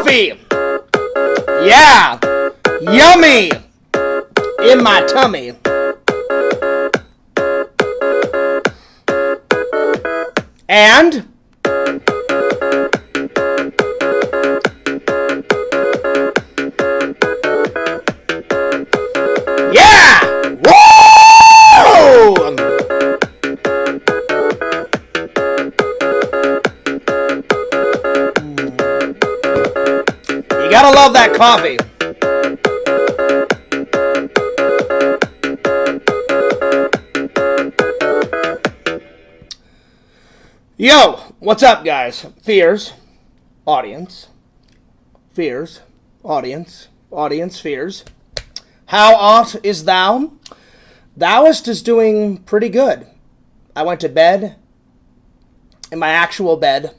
coffee! Yeah! Yummy! In my tummy. And yeah! Woo! You gotta love that coffee. Yo, what's up, guys? Fears, audience, fears, audience, fears. How art is thou? Thouest is doing pretty good. I went to bed, in my actual bed.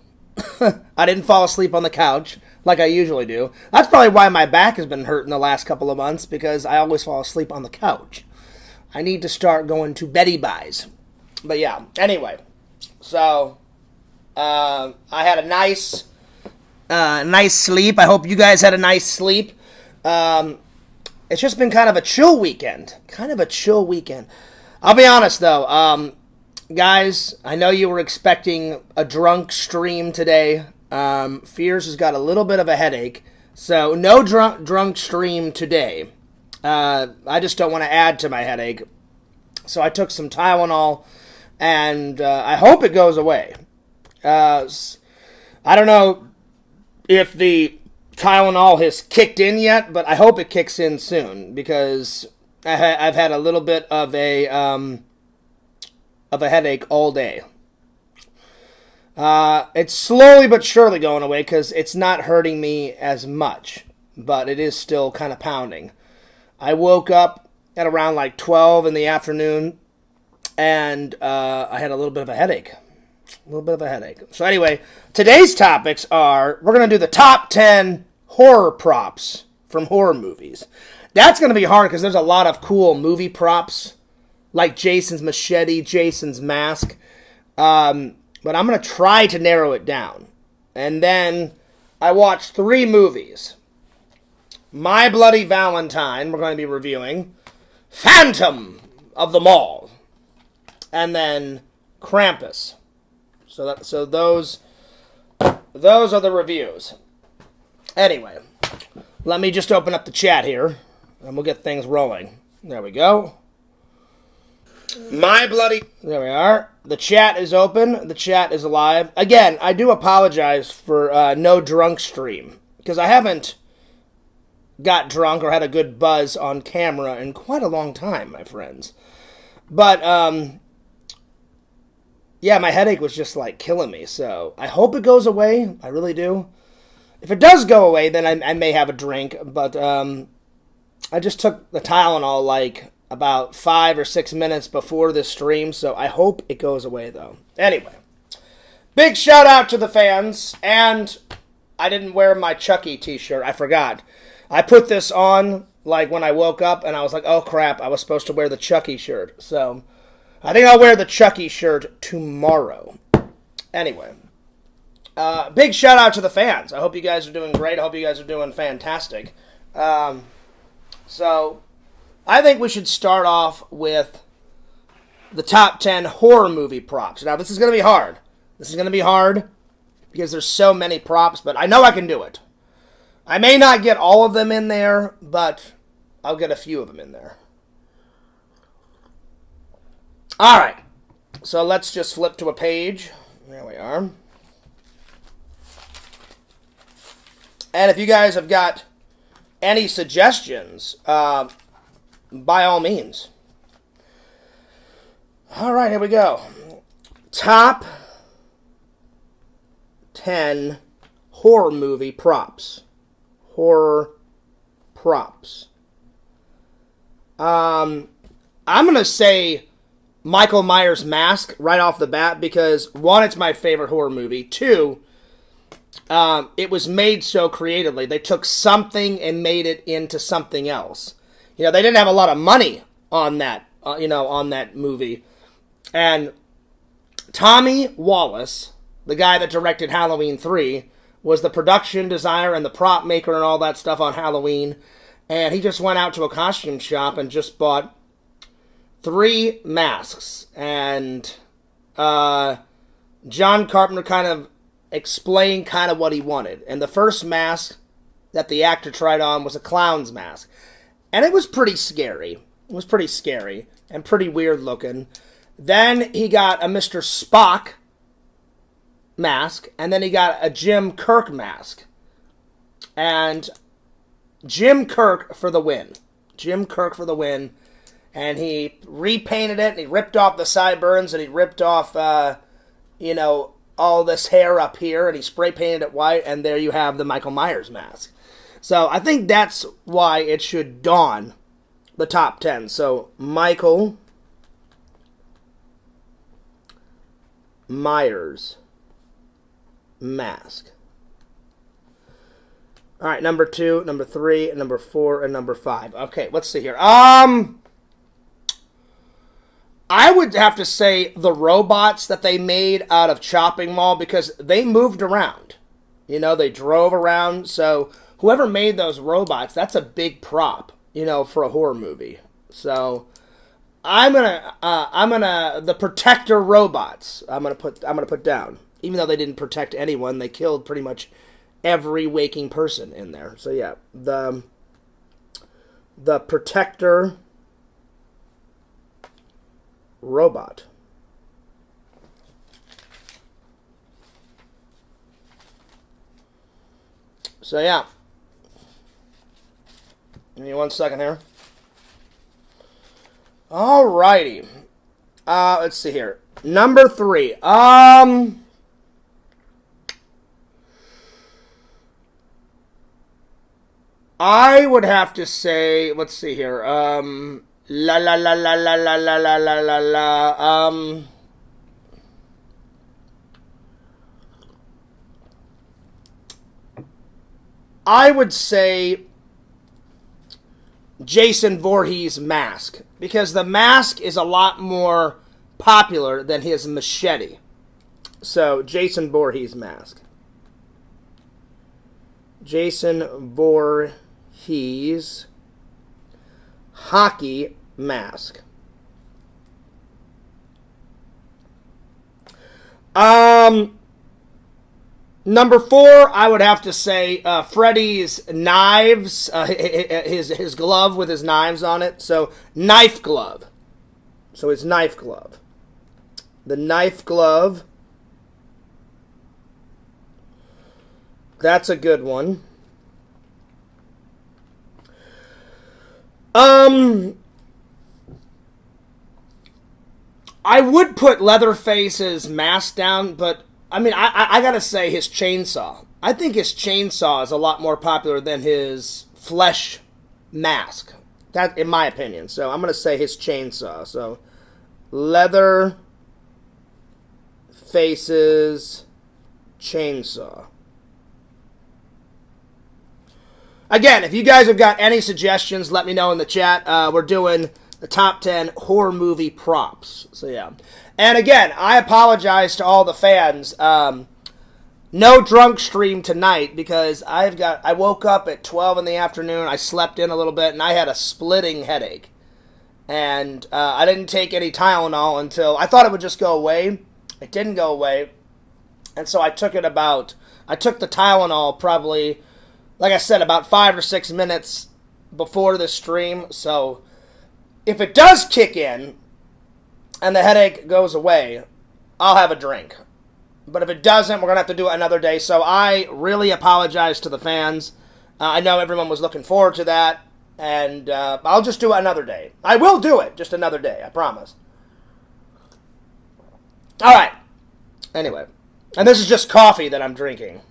I didn't fall asleep on the couch like I usually do. That's probably why my back has been hurting the last couple of months, because I always fall asleep on the couch. I need to start going to beddy-buys. But yeah, anyway, so I had a nice sleep. I hope you guys had a nice sleep. It's just been kind of a chill weekend. I'll be honest, though. Guys, I know you were expecting a drunk stream today. Fears has got a little bit of a headache, so no drunk stream today. I just don't want to add to my headache. So I took some Tylenol, and I hope it goes away. I don't know if the Tylenol has kicked in yet, but I hope it kicks in soon, because I've had a little bit of a headache all day. It's slowly but surely going away, because it's not hurting me as much, but it is still kind of pounding. I woke up at around like 12 in the afternoon, and I had a little bit of a headache. So anyway, today's topics are, we're going to do the top 10 horror props from horror movies. That's going to be hard because there's a lot of cool movie props, like Jason's machete, Jason's mask. But I'm going to try to narrow it down. And then I watched 3 movies. My Bloody Valentine, we're going to be reviewing. Phantom of the Mall. And then Krampus. So those are the reviews. Anyway, let me just open up the chat here, and we'll get things rolling. There we go. There we are. The chat is open. The chat is alive. Again, I do apologize for no drunk stream, because I haven't got drunk or had a good buzz on camera in quite a long time, my friends. But, yeah, my headache was just, like, killing me, so I hope it goes away. I really do. If it does go away, then I may have a drink, but I just took the Tylenol, like, about 5 or 6 minutes before this stream, so I hope it goes away, though. Anyway, big shout-out to the fans, and I didn't wear my Chucky t-shirt. I forgot. I put this on, like, when I woke up, and I was like, oh, crap, I was supposed to wear the Chucky shirt, so I think I'll wear the Chucky shirt tomorrow. Anyway, big shout out to the fans. I hope you guys are doing great. I hope you guys are doing fantastic. So, I think we should start off with the top 10 horror movie props. Now, this is going to be hard. Because there's so many props, but I know I can do it. I may not get all of them in there, but I'll get a few of them in there. Alright, so let's just flip to a page. There we are. And if you guys have got any suggestions, by all means. Alright, here we go. Top 10 horror movie props. Horror props. I'm going to say Michael Myers' mask right off the bat, because 1, it's my favorite horror movie. 2, it was made so creatively. They took something and made it into something else. You know, they didn't have a lot of money on that, on that movie. And Tommy Wallace, the guy that directed Halloween 3, was the production designer and the prop maker and all that stuff on Halloween. And he just went out to a costume shop and just bought 3 masks. And John Carpenter kind of explained kind of what he wanted. And the first mask that the actor tried on was a clown's mask. And it was pretty scary. It was pretty scary and pretty weird looking. Then he got a Mr. Spock mask. And then he got a Jim Kirk mask. And Jim Kirk for the win. Jim Kirk for the win. And he repainted it. And he ripped off the sideburns. And he ripped off, all this hair up here. And he spray painted it white. And there you have the Michael Myers mask. So I think that's why it should dawn the top 10. So Michael Myers mask. All right, number 2, number 3, number 4, and number 5. Okay, let's see here. I would have to say the robots that they made out of Chopping Mall, because they moved around. They drove around. So whoever made those robots, that's a big prop, for a horror movie. So I'm gonna the Protector robots. I'm gonna put down. Even though they didn't protect anyone, they killed pretty much every waking person in there. So yeah, the Protector robot. So yeah. Give me 1 second here. Alrighty. Let's see here. Number 3. I would have to say, let's see here. I would say Jason Voorhees' mask, because the mask is a lot more popular than his machete. So, Jason Voorhees' mask. Jason Voorhees hockey mask. Number 4, I would have to say Freddy's knives, his glove with his knives on it. So, knife glove. So, his knife glove. The knife glove. That's a good one. I would put Leatherface's mask down, but I mean, I gotta say his chainsaw. I think his chainsaw is a lot more popular than his flesh mask. That, in my opinion. So I'm gonna say his chainsaw. So Leatherface's chainsaw. Again, if you guys have got any suggestions, let me know in the chat. We're doing the top 10 horror movie props. So yeah. And again, I apologize to all the fans. No drunk stream tonight because I woke up at 12 in the afternoon. I slept in a little bit and I had a splitting headache. And I didn't take any Tylenol until I thought it would just go away. It didn't go away. And so I took the Tylenol probably, like I said, about 5 or 6 minutes before the stream. So if it does kick in and the headache goes away, I'll have a drink. But if it doesn't, we're going to have to do it another day. So I really apologize to the fans. I know everyone was looking forward to that. And I'll just do it another day. I will do it just another day, I promise. All right. Anyway. And this is just coffee that I'm drinking.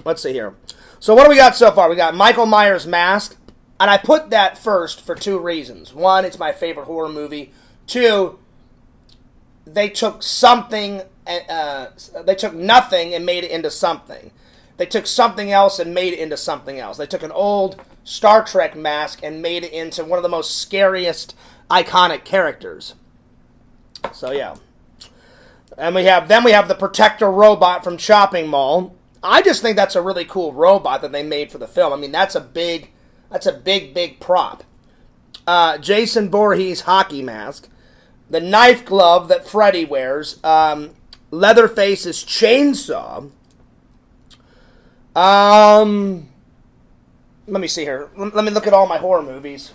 Let's see here. So what do we got so far? We got Michael Myers' mask. And I put that first for 2 reasons. 1, it's my favorite horror movie. 2, they took something, they took nothing and made it into something. They took something else and made it into something else. They took an old Star Trek mask and made it into one of the most scariest, iconic characters. So yeah. And we have the Protector robot from Chopping Mall. I just think that's a really cool robot that they made for the film. I mean, that's a big prop. Jason Voorhees hockey mask. The knife glove that Freddy wears. Leatherface's chainsaw. Let me see here. Let me look at all my horror movies.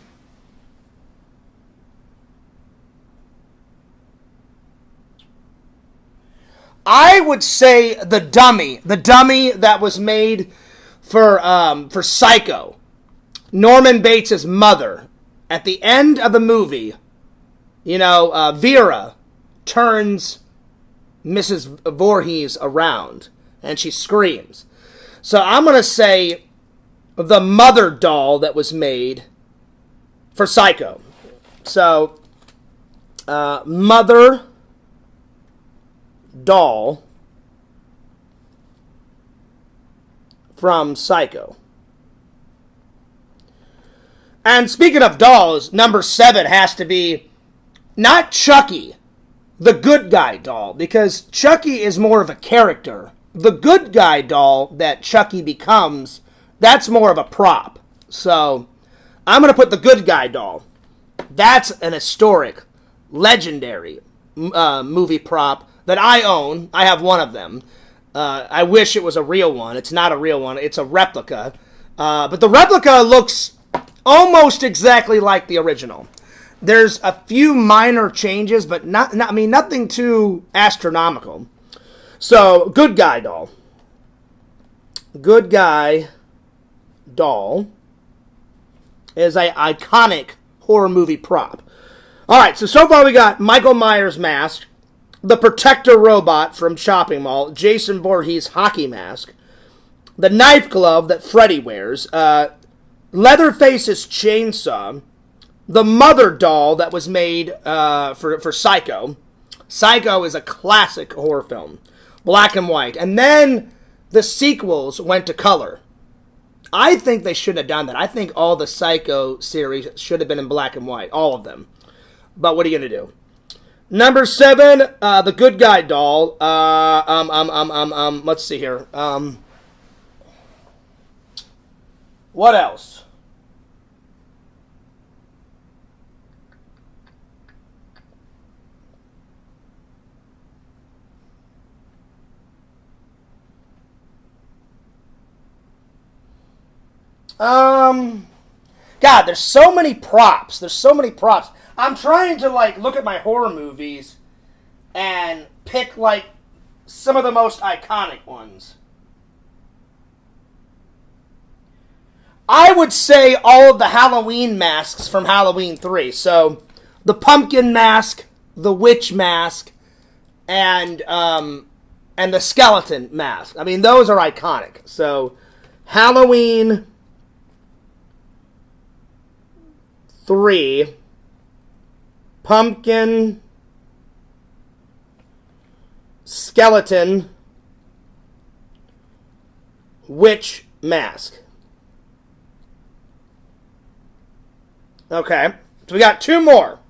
I would say the dummy that was made for Psycho. Norman Bates' mother. At the end of the movie, Vera turns Mrs. Voorhees around, and she screams. So I'm going to say the mother doll that was made for Psycho. So, mother doll from Psycho. And speaking of dolls, number 7 has to be not Chucky, the good guy doll, because Chucky is more of a character. The good guy doll that Chucky becomes, that's more of a prop. So, I'm going to put the good guy doll. That's an historic, legendary movie prop that I own. I have one of them. I wish it was a real one. It's not a real one. It's a replica. But the replica looks almost exactly like the original. There's a few minor changes, but nothing too astronomical. So, good guy doll. Good guy doll is an iconic horror movie prop. Alright, so far we got Michael Myers mask, the Protector robot from Shopping Mall, Jason Voorhees hockey mask, the knife glove that Freddy wears, Leatherface's chainsaw, the mother doll that was made for Psycho. Psycho is a classic horror film. Black and white. And then the sequels went to color. I think they shouldn't have done that. I think all the Psycho series should have been in black and white. All of them. But what are you going to do? Number 7, the good guy doll. Let's see here. What else? God, there's so many props. I'm trying to, look at my horror movies and pick, some of the most iconic ones. I would say all of the Halloween masks from Halloween 3. So, the pumpkin mask, the witch mask, and the skeleton mask. I mean, those are iconic. So, Halloween 3, pumpkin, skeleton, witch mask. Okay, so we got two more.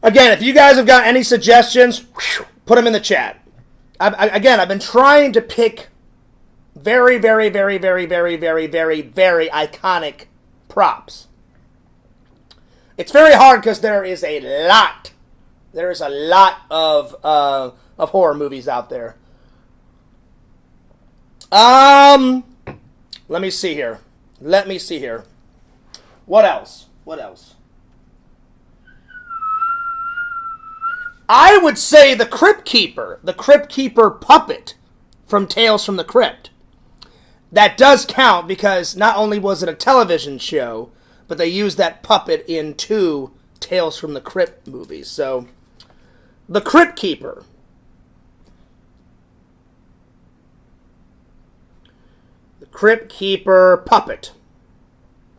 Again, if you guys have got any suggestions, put them in the chat. I've been trying to pick very, very, very, very, very, very, very, very iconic props. It's very hard because there is a lot of horror movies out there. Let me see here. What else? I would say the Crypt Keeper puppet from Tales from the Crypt. That does count because not only was it a television show, but they used that puppet in 2 Tales from the Crypt movies. So, the Crypt Keeper. The Crypt Keeper puppet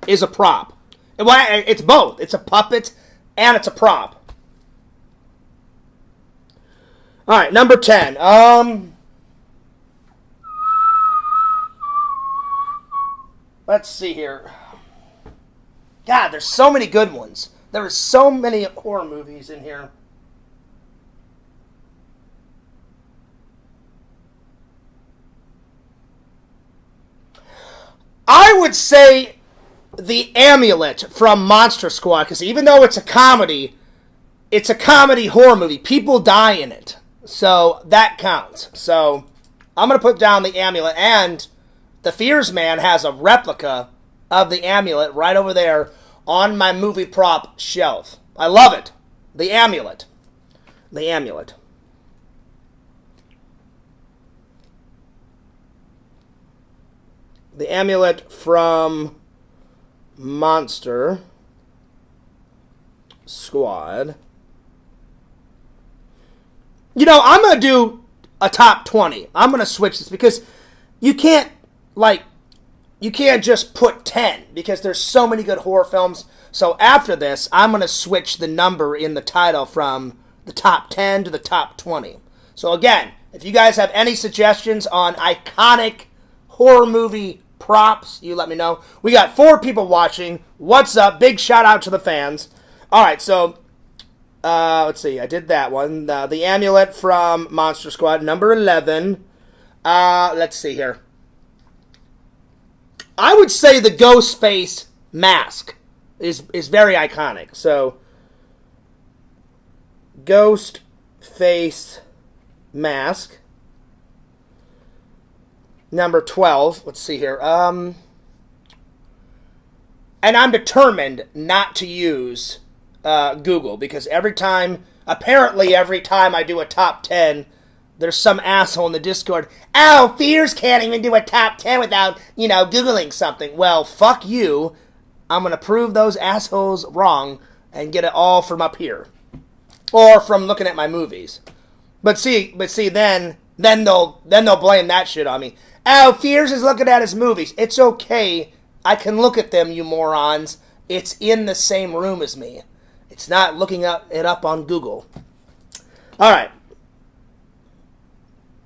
is a prop. Well, it's both. It's a puppet and it's a prop. Alright, number 10. Let's see here. God, there's so many good ones. There are so many horror movies in here. I would say the amulet from Monster Squad, because even though it's a comedy horror movie. People die in it. So that counts. So I'm going to put down the amulet, and the Fears Man has a replica of the amulet right over there on my movie prop shelf. I love it. The amulet. The amulet. The amulet from Monster Squad. You know, I'm going to do a top 20. I'm going to switch this because you can't just put 10 because there's so many good horror films. So after this, I'm going to switch the number in the title from the top 10 to the top 20. So again, if you guys have any suggestions on iconic horror movie props, you let me know. We got 4 people watching. What's up? Big shout out to the fans. All right, so let's see. I did that one. The amulet from Monster Squad, number 11. Let's see here. I would say the ghost face mask is very iconic. So, ghost face mask. Number 12. Let's see here. And I'm determined not to use Google, because apparently every time I do a top 10, there's some asshole in the Discord, oh, Fears can't even do a top 10 without, Googling something. Well, fuck you. I'm going to prove those assholes wrong and get it all from up here. Or from looking at my movies. But see, then they'll blame that shit on me. Oh, Fears is looking at his movies. It's okay. I can look at them, you morons. It's in the same room as me. It's not looking it up on Google. All right.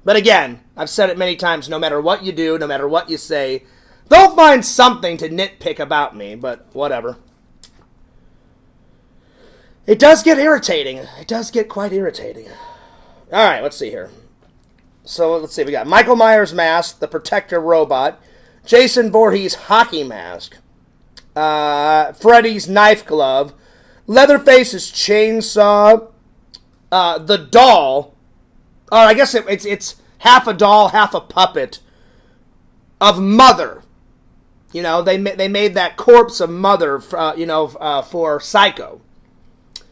But again, I've said it many times, no matter what you do, no matter what you say, they'll find something to nitpick about me, but whatever. It does get irritating. It does get quite irritating. All right, let's see here. So let's see. We got Michael Myers mask, the Protector robot, Jason Voorhees hockey mask, Freddy's knife glove, Leatherface's chainsaw, the doll. I guess it's half a doll, half a puppet of Mother. They made that corpse of Mother, for Psycho.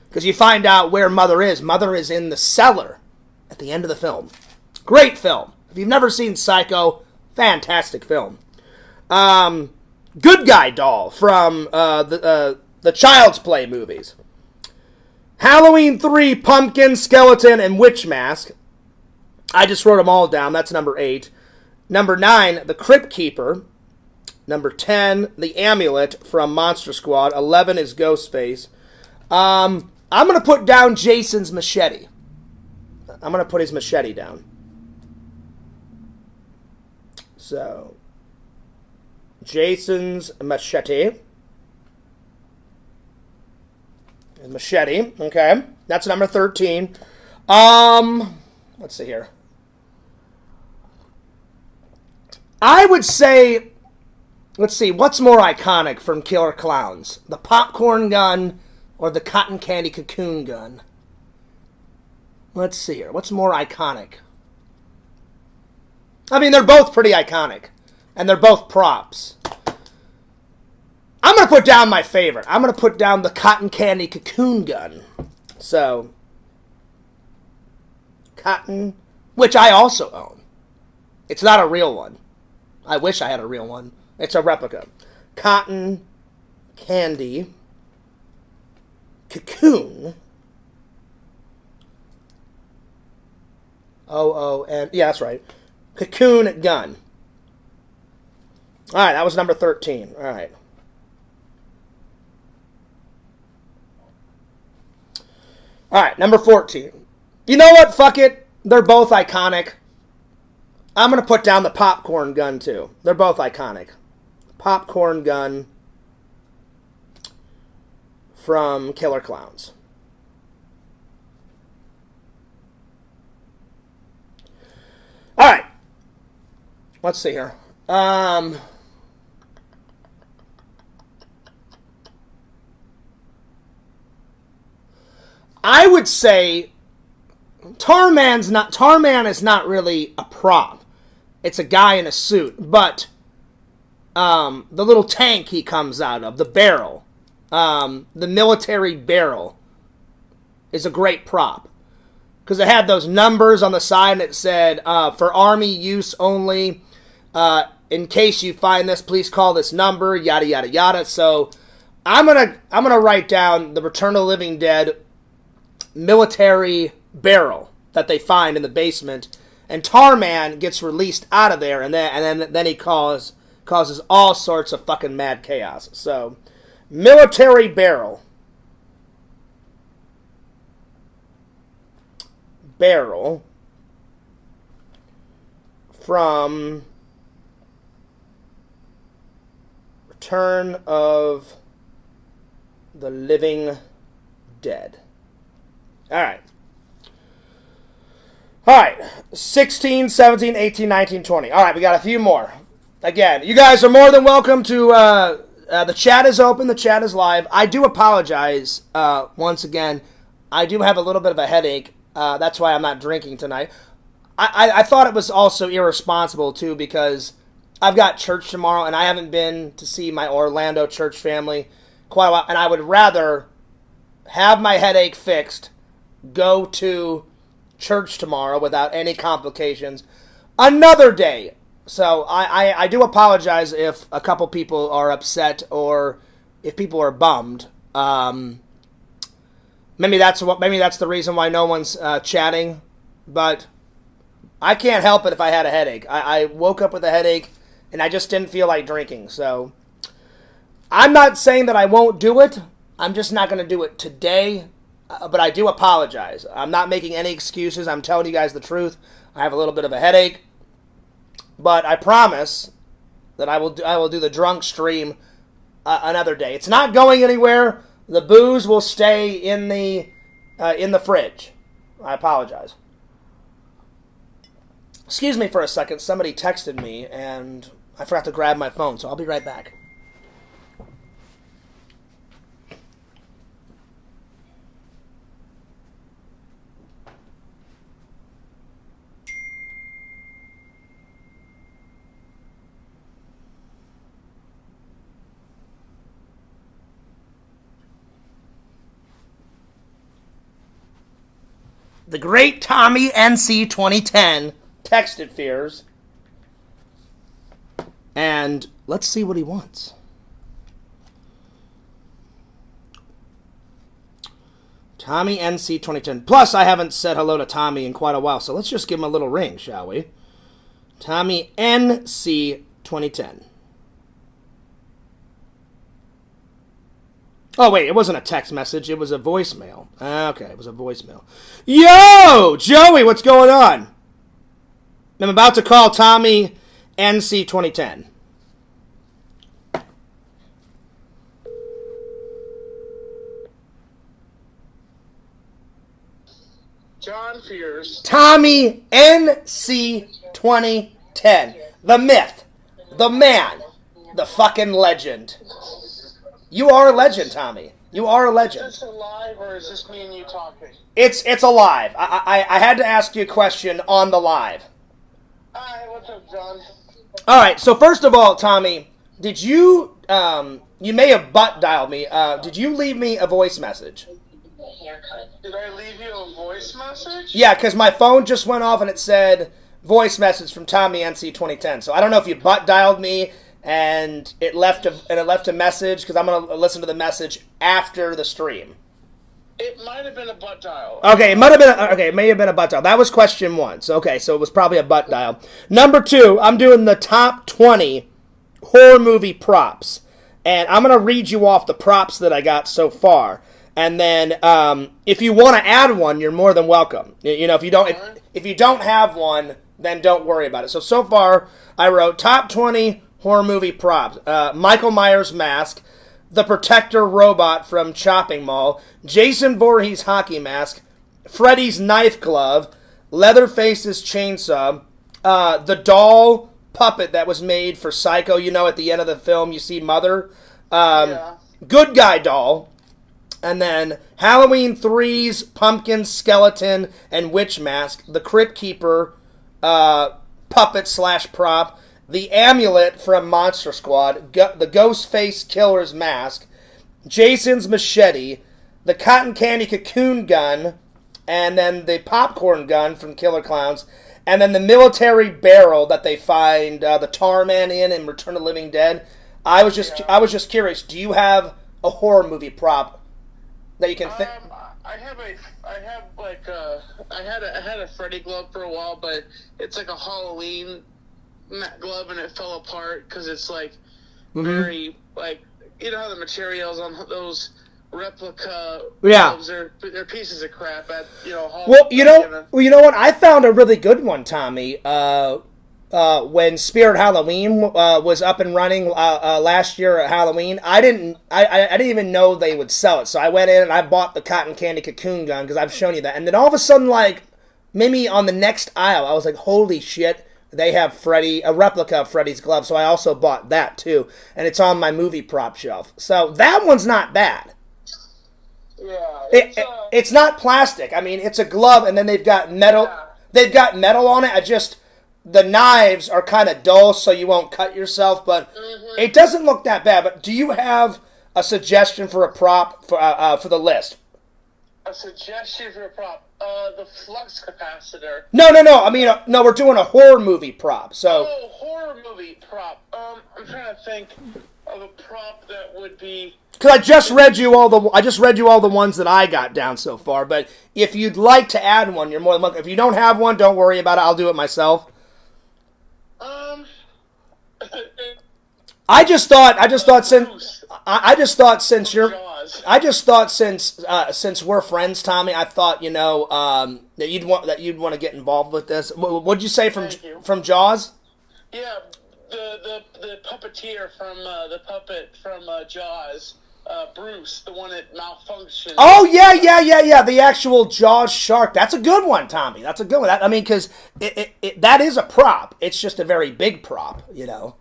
Because you find out where Mother is. Mother is in the cellar at the end of the film. Great film. If you've never seen Psycho, fantastic film. Good Guy doll from the Child's Play movies. Halloween 3 pumpkin, skeleton, and witch mask. I just wrote them all down. That's number 8. Number 9, the Crypt Keeper. Number 10, the amulet from Monster Squad. 11 is Ghostface. I'm going to put down Jason's machete. I'm going to put his machete down. So, Jason's machete. His machete. Okay. That's number 13. Let's see here. I would say, let's see, what's more iconic from Killer Clowns? The popcorn gun or the cotton candy cocoon gun? Let's see here. What's more iconic? I mean, they're both pretty iconic. And they're both props. I'm going to put down my favorite. I'm going to put down the cotton candy cocoon gun. So, cotton, which I also own. It's not a real one. I wish I had a real one. It's a replica. Cotton candy cocoon. O-O-N. Yeah, that's right. Cocoon gun. All right, that was number 13. All right. All right, number 14. You know what? Fuck it. They're both iconic. I'm going to put down the popcorn gun, too. They're both iconic. Popcorn gun from Killer Clowns. All right. Let's see here. I would say Tarman is not really a prop. It's a guy in a suit, but the little tank he comes out of, the barrel, the military barrel, is a great prop. Because it had those numbers on the side, and it said, for Army use only, in case you find this, please call this number, yada, yada, yada. So I'm gonna write down the Return of the Living Dead military barrel that they find in the basement, and Tarman gets released out of there, and then he causes all sorts of fucking mad chaos. So, military barrel from Return of the Living Dead. All right, 16, 17, 18, 19, 20. All right, we got a few more. Again, you guys are more than welcome to, the chat is open, the chat is live. I do apologize, once again. I do have a little bit of a headache. That's why I'm not drinking tonight. I thought it was also irresponsible, too, because I've got church tomorrow, and I haven't been to see my Orlando church family quite a while, and I would rather have my headache fixed, go to church tomorrow without any complications another day. So I do apologize if a couple people are upset or if people are bummed. Maybe that's the reason why no one's chatting, but I can't help it if I had a headache. I woke up with a headache and I just didn't feel like drinking. So I'm not saying that I won't do it. I'm just not going to do it today. But I do apologize. I'm not making any excuses. I'm telling you guys the truth. I have a little bit of a headache. But I promise that I will do the drunk stream another day. It's not going anywhere. The booze will stay in the fridge. I apologize. Excuse me for a second. Somebody texted me and I forgot to grab my phone, so I'll be right back. The great Tommy NC 2010 texted Fears. And let's see what he wants. Tommy NC 2010. Plus, I haven't said hello to Tommy in quite a while, so let's just give him a little ring, shall we? Tommy NC 2010. Oh, wait, it wasn't a text message. It was a voicemail. Okay, it was a voicemail. Yo, Joey, what's going on? I'm about to call Tommy NC 2010. John Fears. Tommy NC 2010. The myth. The man. The fucking legend. You are a legend, Tommy. You are a legend. Is this alive or is this me and you talking? It's alive. I had to ask you a question on the live. Hi, what's up, John? All right, so first of all, Tommy, did you, you may have butt dialed me. Did you leave me a voice message? Did I leave you a voice message? Yeah, because my phone just went off and it said voice message from Tommy NC 2010. So I don't know if you butt dialed me and it left a message, because I'm going to listen to the message after the stream. It might have been a butt dial. Okay, it may have been a butt dial. That was question one. So it was probably a butt dial. Number two, I'm doing the top 20 horror movie props. And I'm going to read you off the props that I got so far. And then if you want to add one, you're more than welcome. You know, if you don't have one, then don't worry about it. So far, I wrote top 20 horror movie props. Michael Myers mask, the Protector robot from Chopping Mall, Jason Voorhees hockey mask, Freddy's knife glove, Leatherface's chainsaw, the doll puppet that was made for Psycho. You know, at the end of the film, you see Mother. Yeah. Good guy doll. And then Halloween 3's Pumpkin, Skeleton, and Witch Mask. The Crypt Keeper puppet / prop. The Amulet from Monster Squad. The Ghostface Killer's Mask. Jason's Machete. The Cotton Candy Cocoon Gun. And then the Popcorn Gun from Killer Clowns. And then the military barrel that they find the Tar Man in Return of the Living Dead. I was just curious. Do you have a horror movie prop that you can think? I had a Freddy glove for a while, but it's like a Halloween glove, and it fell apart because it's like very like, you know how the materials on those replica gloves they're pieces of crap at, you know. Halloween. You know what? I found a really good one, Tommy. When Spirit Halloween was up and running last year at Halloween, I didn't even know they would sell it. So I went in and I bought the Cotton Candy Cocoon Gun because I've shown you that. And then all of a sudden, like maybe on the next aisle, I was like, "Holy shit!" They have a replica of Freddy's glove. So I also bought that too, and it's on my movie prop shelf. So that one's not bad. Yeah, it's not plastic. I mean, it's a glove, and then they've got metal. Yeah. They've got metal on it. The knives are kind of dull, so you won't cut yourself, but it doesn't look that bad. But do you have a suggestion for a prop for the list? A suggestion for a prop? The flux capacitor. No. I mean, no, we're doing a horror movie prop. So. Oh, horror movie prop. I'm trying to think of a prop that would be. Because I just read you all the ones that I got down so far. But if you'd like to add one, you're more than welcome. If you don't have one, don't worry about it. I'll do it myself. I just thought since we're friends, Tommy, I thought that you'd want to get involved with this. What'd you say from Jaws? Yeah, the puppeteer from the puppet from Jaws, Bruce, the one that malfunctioned. Oh yeah. The actual Jaws shark. That's a good one, Tommy. That's a good one. I mean, because that is a prop. It's just a very big prop, you know.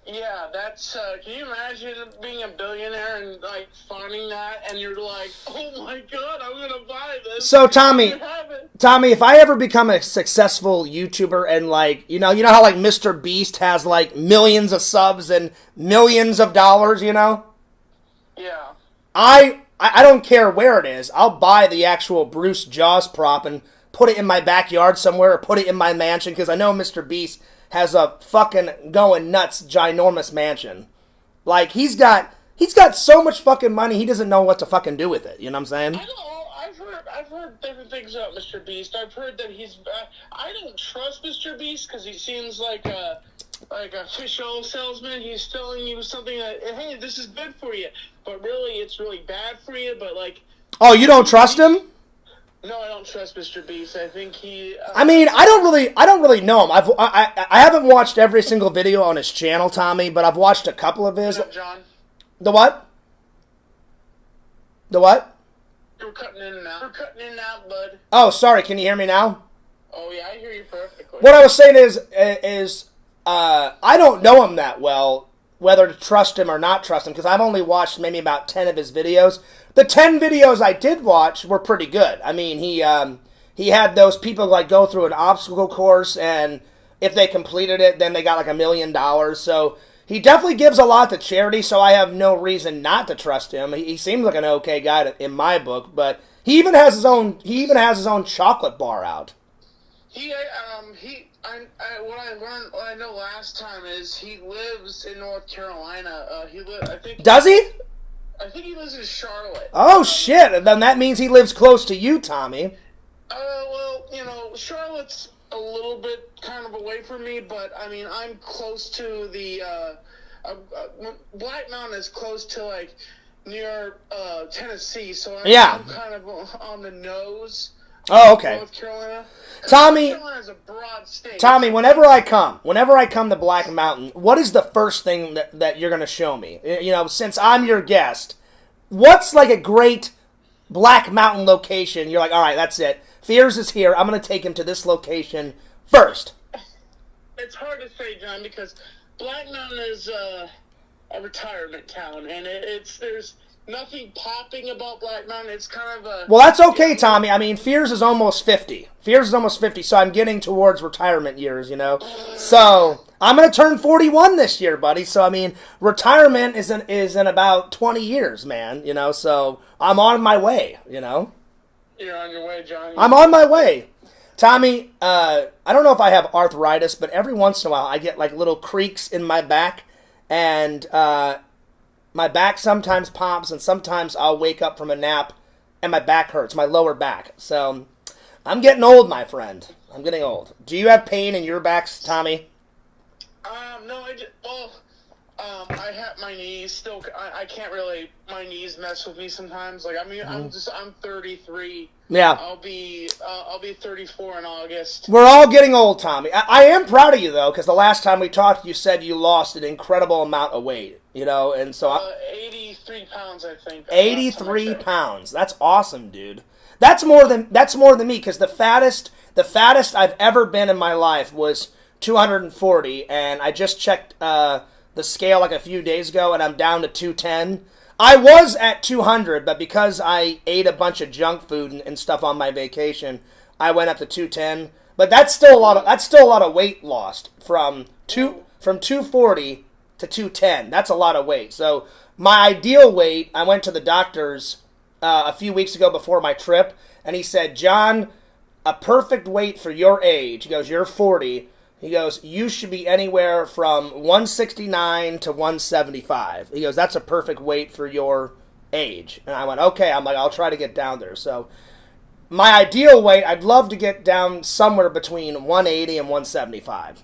Yeah, that's. Can you imagine being a billionaire and like finding that, and you're like, "Oh my god, I'm gonna buy this." So Tommy, if I ever become a successful YouTuber and like, you know how like Mr. Beast has like millions of subs and millions of dollars, you know? Yeah. I don't care where it is. I'll buy the actual Bruce Jaws prop and put it in my backyard somewhere, or put it in my mansion, because I know Mr. Beast has a fucking going nuts ginormous mansion. Like he's got so much fucking money, he doesn't know what to fucking do with it. You know what I'm saying? I know. I've heard different things about Mr. Beast. I've heard that he's. I don't trust Mr. Beast because he seems like a fish oil salesman. He's telling you something that, hey, this is good for you, but really it's really bad for you. But like, oh, you don't trust him? No, I don't trust Mr. Beast. I think he. I mean, I don't really know him. I haven't watched every single video on his channel, Tommy, but I've watched a couple of his. John. The what? The what? You're cutting in and out, bud. Oh, sorry. Can you hear me now? Oh yeah, I hear you perfectly. What I was saying is I don't know him that well, whether to trust him or not trust him, because I've only watched maybe about 10 of his videos. The 10 videos I did watch were pretty good. I mean, he had those people like go through an obstacle course, and if they completed it, then they got like $1 million. So he definitely gives a lot to charity, so I have no reason not to trust him. He seems like an okay guy in my book, but he even has his own chocolate bar out. What I know last time is he lives in North Carolina. Does he? I think he lives in Charlotte. Oh shit! Then that means he lives close to you, Tommy. Well, Charlotte's a little bit kind of away from me, but I mean, I'm close to the Black Mountain is close to like near Tennessee, so I'm kind of on the nose. Oh, okay. North Carolina. Tommy, North Carolina's a broad state. Tommy, whenever I come to Black Mountain, what is the first thing that you're going to show me? Since I'm your guest, what's like a great Black Mountain location? You're like, all right, that's it. Fears is here. I'm going to take him to this location first. It's hard to say, John, because Black Mountain is a retirement town, and nothing popping about Black Mountain. It's kind of a... Well, that's okay, Tommy. I mean, Fears is almost 50. Fears is almost 50, so I'm getting towards retirement years, you know? So, I'm going to turn 41 this year, buddy. So, I mean, retirement is in about 20 years, man, you know? So, I'm on my way, you know? You're on your way, John. I'm on my way. Tommy, I don't know if I have arthritis, but every once in a while I get, like, little creaks in my back, and my back sometimes pops, and sometimes I'll wake up from a nap and my back hurts, my lower back. So, I'm getting old, my friend. I'm getting old. Do you have pain in your backs, Tommy? No, I have my knees still. I can't really. My knees mess with me sometimes. Like, I mean, I'm 33. Yeah. I'll be 34 in August. We're all getting old, Tommy. I am proud of you, though, because the last time we talked, you said you lost an incredible amount of weight, you know, and so... 83 pounds, I think. 83 pounds. That's awesome, dude. That's more than me, because the fattest I've ever been in my life was 240, and I just checked the scale like a few days ago, and I'm down to 210. I was at 200, but because I ate a bunch of junk food and stuff on my vacation, I went up to 210. But that's still a lot of weight lost from 240 to 210. That's a lot of weight. So my ideal weight, I went to the doctor's a few weeks ago before my trip, and he said, John, a perfect weight for your age. He goes, you're 40. He goes, you should be anywhere from 169 to 175. He goes, that's a perfect weight for your age. And I went, okay. I'm like, I'll try to get down there. So my ideal weight, I'd love to get down somewhere between 180 and 175.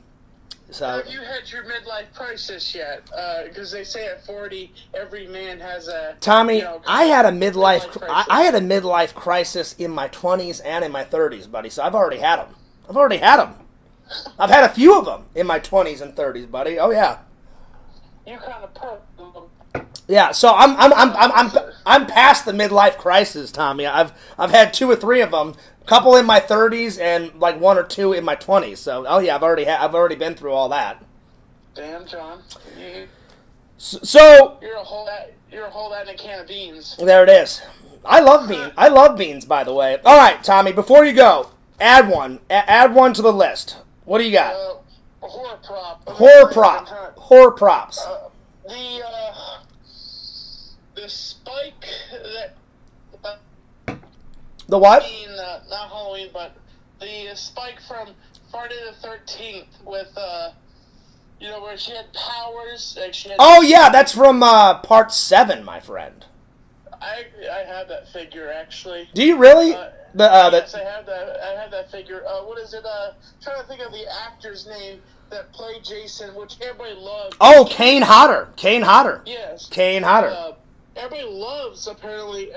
So, have you had your midlife crisis yet? Because they say at 40, every man has a... Tommy, you know, I had a midlife crisis. I had a midlife crisis in my 20s and in my 30s, buddy. So I've already had them. I've had a few of them in my 20s and 30s, buddy. Oh yeah. You kind of perked. Yeah, so I'm past the midlife crisis, Tommy. I've had 2 or 3 of them, a couple in my 30s and like 1 or 2 in my 20s. So oh yeah, I've already been through all that. Damn, John. So you're a whole that in a can of beans. There it is. I love beans, by the way. All right, Tommy. Before you go, add one to the list. What do you got? A horror prop. Horror props. The spike that... The what? Not Halloween, but the spike from Friday the 13th with, where she had powers. Like oh, yeah, that's from part 7, my friend. I have that figure, actually. Do you really? Yes, I have that figure. What is it? Trying to think of the actor's name that played Jason, which everybody loves. Oh, Kane Hodder. Yes. Kane Hodder. Everybody loves, apparently.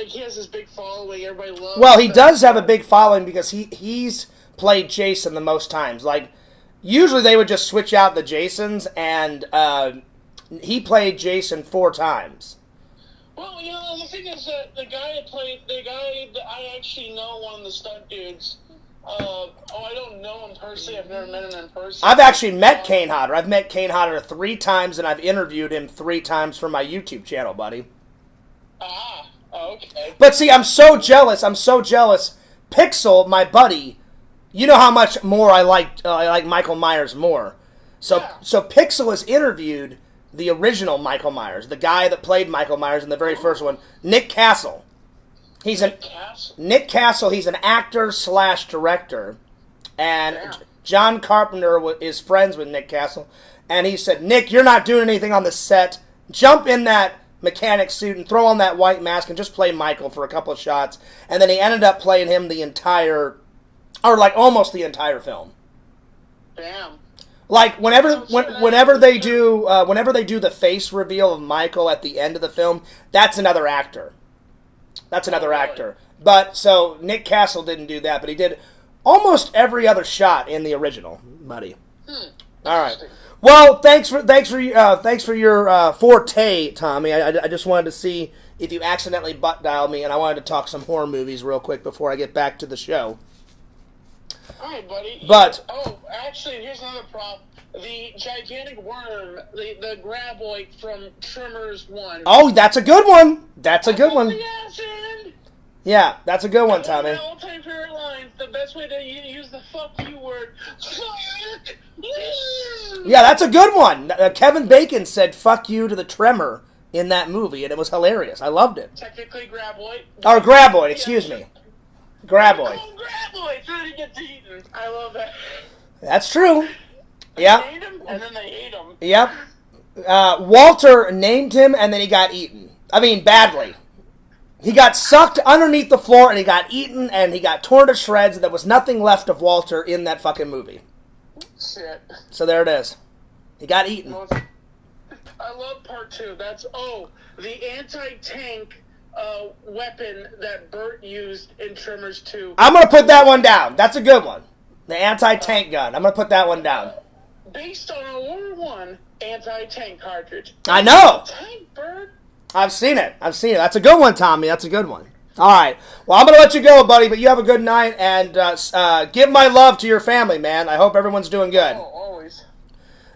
He has this big following. Everybody loves. Well, he does have a big following because he's played Jason the most times. Like, usually they would just switch out the Jasons, and he played Jason 4 times. Well, the thing is that the guy that I actually know, one of the stunt dudes. I don't know him personally. I've never met him in person. I've actually met Kane Hodder. I've met Kane Hodder 3 times, and I've interviewed him 3 times for my YouTube channel, buddy. Okay. But see, I'm so jealous. Pixel, my buddy, you know how much more I like Michael Myers more. So Pixel has interviewed the original Michael Myers, the guy that played Michael Myers in the very first one, Nick Castle. Nick Castle, he's an actor / director, and John Carpenter is friends with Nick Castle, and he said, Nick, you're not doing anything on the set. Jump in that mechanic suit and throw on that white mask and just play Michael for a couple of shots. And then he ended up playing him almost the entire film. Damn. Like whenever they do the face reveal of Michael at the end of the film, that's another actor. But so Nick Castle didn't do that, but he did almost every other shot in the original, buddy. All right. Well, thanks for your forte, Tommy. I just wanted to see if you accidentally butt dialed me, and I wanted to talk some horror movies real quick before I get back to the show. All right, buddy. But actually, here's another prop the gigantic worm, the graboid from Tremors 1. Oh, that's a good one. That's a good one. The acid. Yeah, that's a good one, Tommy. One of my all-time favorite lines, the best way to use the fuck you word. Fuck you. Yeah, that's a good one. Kevin Bacon said fuck you to the Tremor in that movie, and it was hilarious. I loved it. Technically graboid. Or graboid, excuse me. Graboid. Oh, graboid! So he gets eaten. I love that. That's true. Yeah. They hate him, and then they hate him. Yep. Walter named him, and then he got eaten. I mean, badly. He got sucked underneath the floor, and he got eaten, and he got torn to shreds, and there was nothing left of Walter in that fucking movie. Shit. So there it is. He got eaten. I love part 2. That's, the anti-tank weapon that Bert used in Tremors 2. I'm going to put that one down. That's a good one. The anti-tank gun. I'm going to put that one down. Based on a War 1 anti-tank cartridge. I know. Tank, Bert. I've seen it. That's a good one, Tommy. That's a good one. All right. Well, I'm going to let you go, buddy, but you have a good night, and give my love to your family, man. I hope everyone's doing good. Oh, always.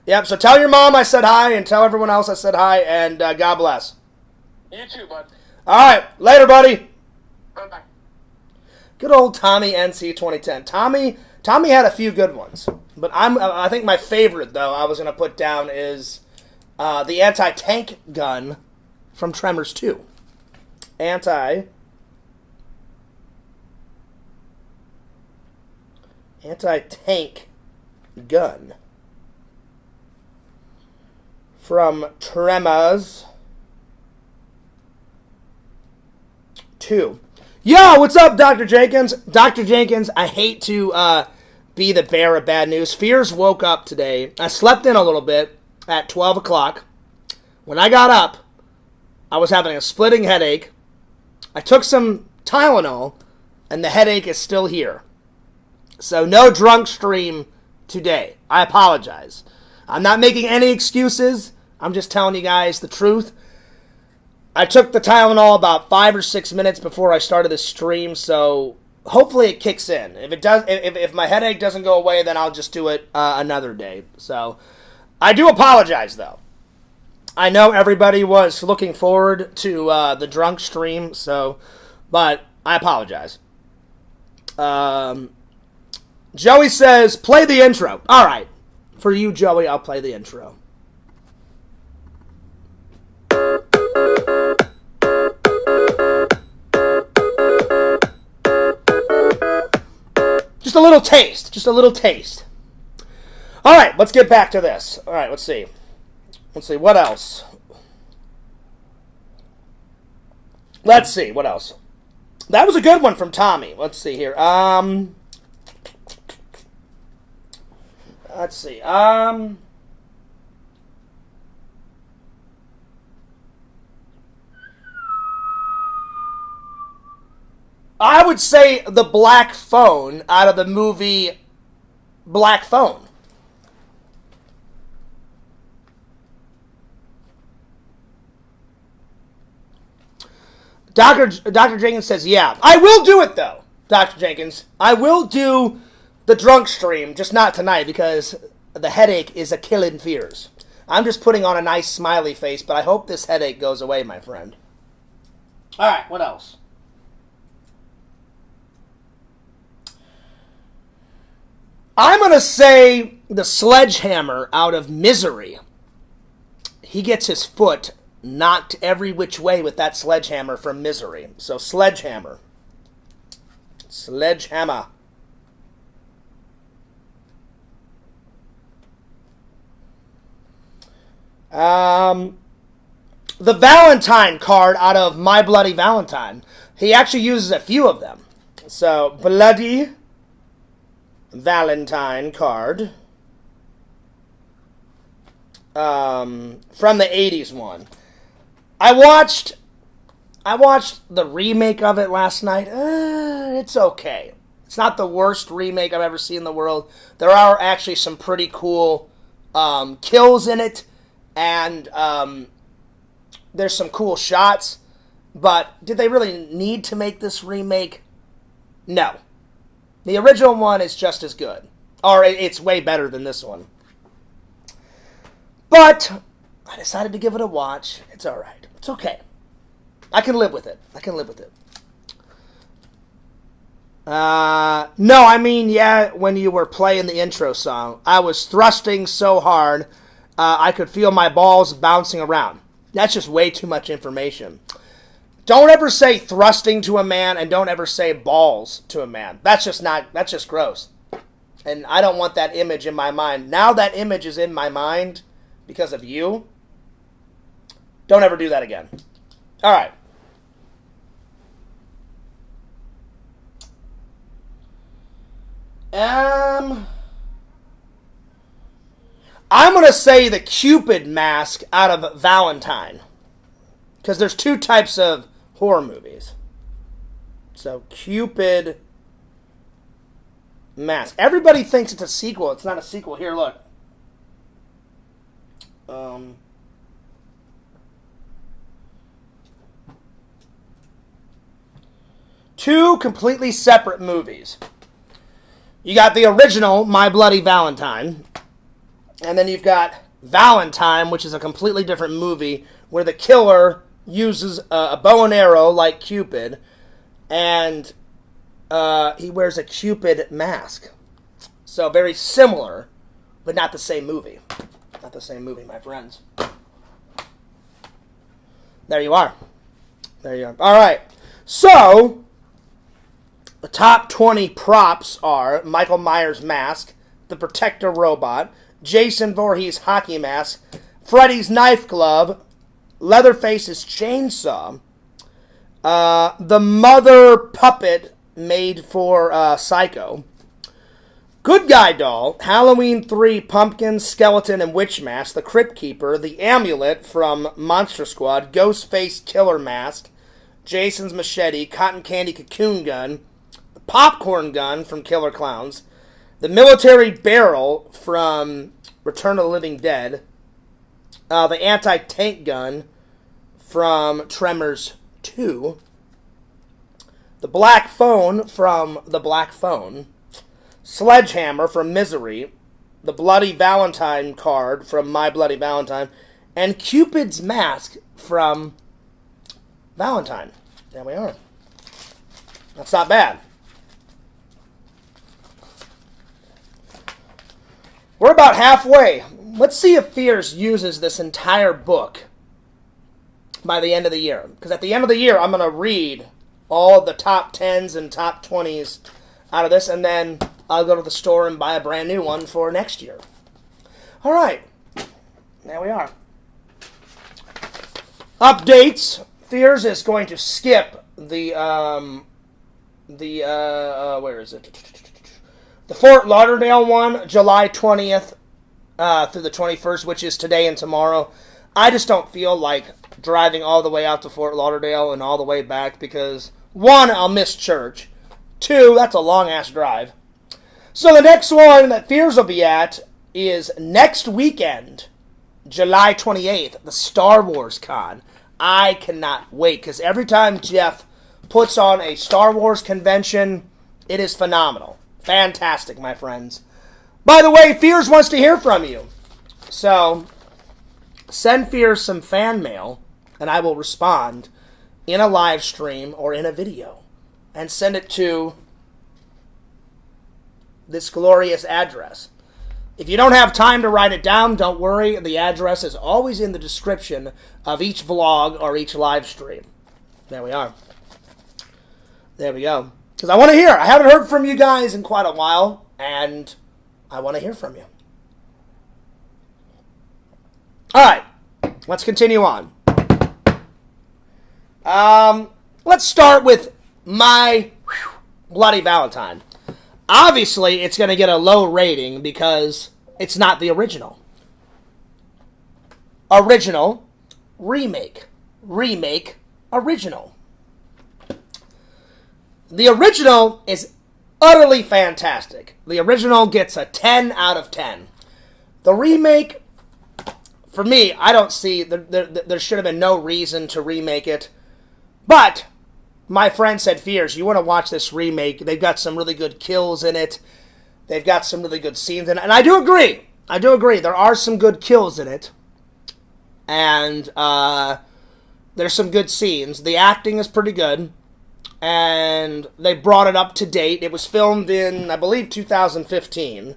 Yep, so tell your mom I said hi, and tell everyone else I said hi, and God bless. You too, bud. All right. Later, buddy. Bye-bye. Good old Tommy NC 2010. Tommy had a few good ones, but I think my favorite, though, I was going to put down is the anti-tank gun from Tremors 2. Anti-tank gun from Tremors 2. Yo, what's up, Dr. Jenkins? Dr. Jenkins, I hate to be the bearer of bad news. Fears woke up today. I slept in a little bit at 12 o'clock. When I got up, I was having a splitting headache. I took some Tylenol, and the headache is still here. So no drunk stream today. I apologize. I'm not making any excuses. I'm just telling you guys the truth. I took the Tylenol about 5 or 6 minutes before I started the stream, so hopefully it kicks in. If it does, if my headache doesn't go away, then I'll just do it another day. So I do apologize, though. I know everybody was looking forward to the drunk stream, but I apologize. Joey says, play the intro. All right. For you, Joey, I'll play the intro. Just a little taste. Just a little taste. All right, let's get back to this. All right, let's see. What else? Let's see, what else? That was a good one from Tommy. Let's see here. Let's see. I would say the black phone out of the movie Black Phone. Dr. Jenkins says, yeah. I will do it, though, Dr. Jenkins. I will do the drunk stream, just not tonight, because the headache is a killing fears. I'm just putting on a nice smiley face, but I hope this headache goes away, my friend. All right, what else? I'm going to say the sledgehammer out of Misery. He gets his foot knocked every which way with that sledgehammer from Misery. So, sledgehammer. Sledgehammer. The Valentine card out of My Bloody Valentine. He actually uses a few of them. So, Bloody Valentine card. From the 80s one. I watched the remake of it last night. It's okay. It's not the worst remake I've ever seen in the world. There are actually some pretty cool kills in it, and there's some cool shots. But did they really need to make this remake? No. The original one is just as good. Or it's way better than this one. But I decided to give it a watch. It's all right. It's okay. I can live with it. I can live with it. No, I mean, yeah, when you were playing the intro song, I was thrusting so hard, I could feel my balls bouncing around. That's just way too much information. Don't ever say thrusting to a man, and don't ever say balls to a man. That's just gross. And I don't want that image in my mind. Now that image is in my mind because of you. Don't ever do that again. All right. I'm going to say the Cupid mask out of Valentine. Because there's two types of horror movies. So, Cupid mask. Everybody thinks it's a sequel. It's not a sequel. Here, look. Two completely separate movies. You got the original, My Bloody Valentine. And then you've got Valentine, which is a completely different movie where the killer uses a bow and arrow like Cupid. And he wears a Cupid mask. So very similar, but not the same movie. Not the same movie, my friends. There you are. There you are. All right. So, the top 20 props are Michael Myers' mask, the Protector robot, Jason Voorhees' hockey mask, Freddy's knife glove, Leatherface's chainsaw, the mother puppet made for Psycho, Good Guy doll, Halloween 3 pumpkin, skeleton, and witch mask, the Crypt Keeper, the amulet from Monster Squad, Ghostface killer mask, Jason's machete, cotton candy cocoon gun, the popcorn gun from Killer Clowns, the military barrel from Return of the Living Dead, the anti-tank gun from Tremors 2, the black phone from The Black Phone, Sledgehammer from Misery, the Bloody Valentine card from My Bloody Valentine, and Cupid's mask from Valentine. There we are. That's not bad. We're about halfway. Let's see if Fears uses this entire book by the end of the year. Because at the end of the year, I'm going to read all the top 10s and top 20s out of this, and then I'll go to the store and buy a brand new one for next year. All right. There we are. Updates. Fears is going to skip the where is it? The Fort Lauderdale one, July 20th through the 21st, which is today and tomorrow. I just don't feel like driving all the way out to Fort Lauderdale and all the way back because, one, I'll miss church. Two, that's a long-ass drive. So the next one that Fears will be at is next weekend, July 28th, the Star Wars Con. I cannot wait, because every time Jeff puts on a Star Wars convention, it is phenomenal. Fantastic, my friends. By the way, Fears wants to hear from you. So, send Fears some fan mail, and I will respond in a live stream or in a video. And send it to this glorious address. If you don't have time to write it down, don't worry. The address is always in the description of each vlog or each live stream. There we are. There we go. Because I want to hear. I haven't heard from you guys in quite a while, and I want to hear from you. All right. Let's continue on. Let's start with My Bloody Valentine. Obviously, it's going to get a low rating because it's not the original. Original, remake. Remake, original. The original is utterly fantastic. The original gets a 10 out of 10. The remake, for me, I don't see, there should have been no reason to remake it. But my friend said, Fears, you want to watch this remake. They've got some really good kills in it. They've got some really good scenes in it. And I do agree. I do agree. There are some good kills in it. And there's some good scenes. The acting is pretty good. And they brought it up to date. It was filmed in, I believe, 2015.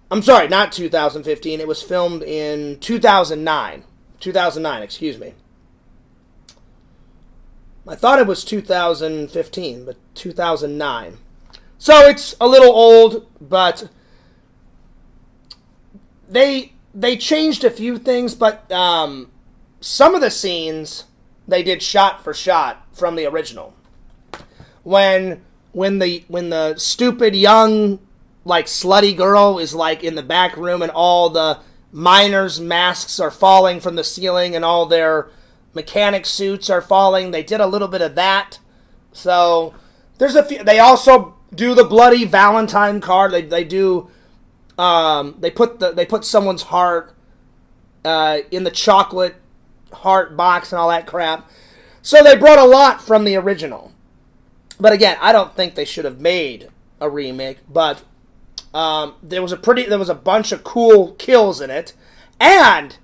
I'm sorry, not 2015. It was filmed in 2009. 2009, excuse me. I thought it was 2015, but 2009. So it's a little old, but they changed a few things, but some of the scenes they did shot for shot from the original. When the stupid young, like, slutty girl is, like, in the back room and all the miners' masks are falling from the ceiling and all their mechanic suits are falling, they did a little bit of that. So there's a few. They also do the bloody Valentine card. They do. They put someone's heart in the chocolate heart box and all that crap. So they brought a lot from the original. But again, I don't think they should have made a remake. But there was a bunch of cool kills in it, and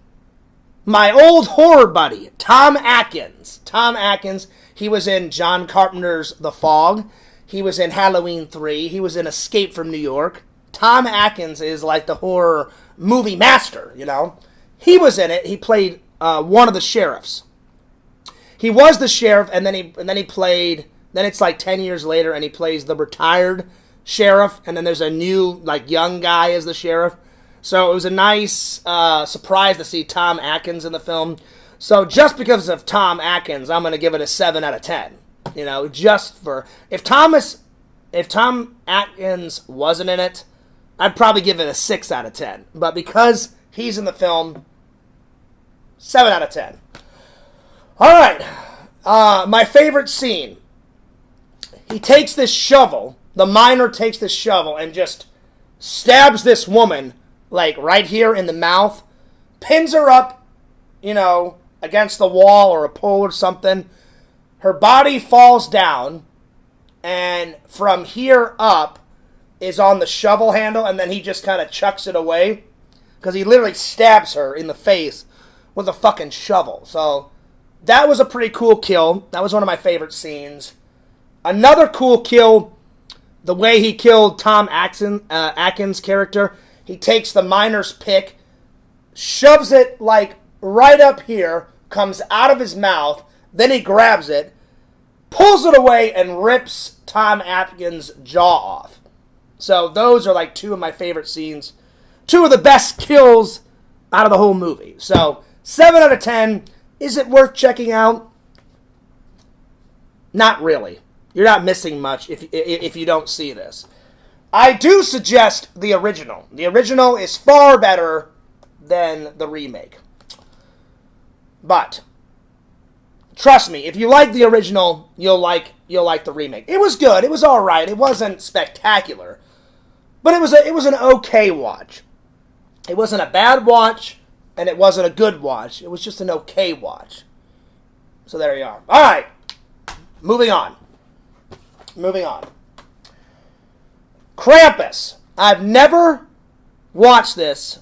my old horror buddy Tom Atkins. He was in John Carpenter's The Fog. He was in Halloween 3. He was in Escape from New York. Tom Atkins is like the horror movie master, you know. He was in it. He played one of the sheriffs. He was the sheriff, and then he played. Then it's like 10 years later, and he plays the retired sheriff, and then there's a new, like, young guy as the sheriff. So it was a nice surprise to see Tom Atkins in the film. So just because of Tom Atkins, I'm going to give it a 7 out of 10. You know, just for if Tom Atkins wasn't in it, I'd probably give it a 6 out of 10. But because he's in the film, 7 out of 10. All right, my favorite scene. He takes this shovel. The miner takes this shovel and just stabs this woman, like, right here in the mouth. Pins her up, you know, against the wall or a pole or something. Her body falls down, and from here up is on the shovel handle, and then he just kind of chucks it away. Because he literally stabs her in the face with a fucking shovel. So that was a pretty cool kill. That was one of my favorite scenes. Another cool kill, the way he killed Tom Atkins' character. He takes the miner's pick, shoves it, like, right up here, comes out of his mouth, then he grabs it, pulls it away, and rips Tom Atkins' jaw off. So those are, like, two of my favorite scenes. Two of the best kills out of the whole movie. So 7 out of 10. Is it worth checking out? Not really. You're not missing much if you don't see this. I do suggest the original. The original is far better than the remake. But trust me, if you like the original, you'll like the remake. It was good. It was all right. It wasn't spectacular, but it was an okay watch. It wasn't a bad watch, and it wasn't a good watch. It was just an okay watch. So there you are. All right, moving on. Krampus. I've never watched this,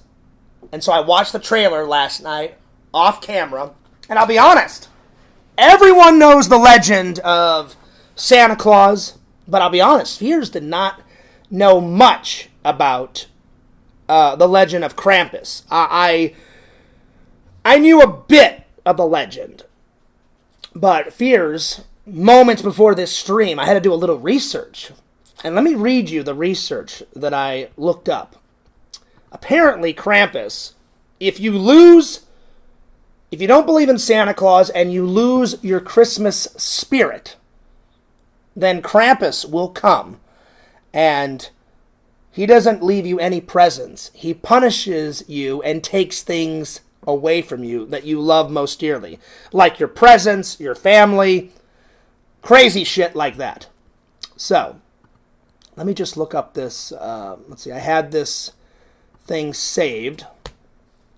and so I watched the trailer last night off camera, and I'll be honest, everyone knows the legend of Santa Claus, but I'll be honest, Fears did not know much about the legend of Krampus. I knew a bit of the legend, but Fears, moments before this stream, I had to do a little research. And let me read you the research that I looked up. Apparently, Krampus, if you don't believe in Santa Claus and you lose your Christmas spirit, then Krampus will come, and he doesn't leave you any presents. He punishes you and takes things away from you that you love most dearly, like your presents, your family, crazy shit like that. So, let me just look up this, let's see, I had this thing saved,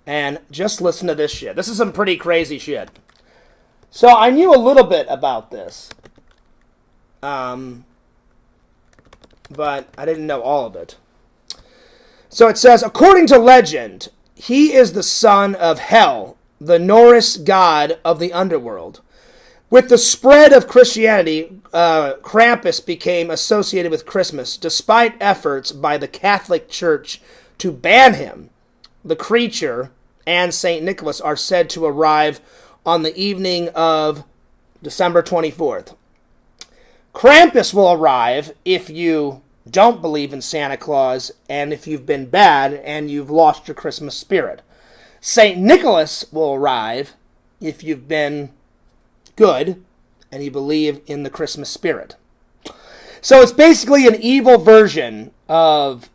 and just listen to this shit. This is some pretty crazy shit. So, I knew a little bit about this, but I didn't know all of it. So it says, according to legend, He is the son of Hel, the Norse god of the underworld. With the spread of Christianity, Krampus became associated with Christmas, despite efforts by the Catholic Church to ban him. The creature and St. Nicholas are said to arrive on the evening of December 24th. Krampus will arrive if you don't believe in Santa Claus and if you've been bad and you've lost your Christmas spirit. St. Nicholas will arrive if you've been good and you believe in the Christmas spirit. So it's basically an evil version of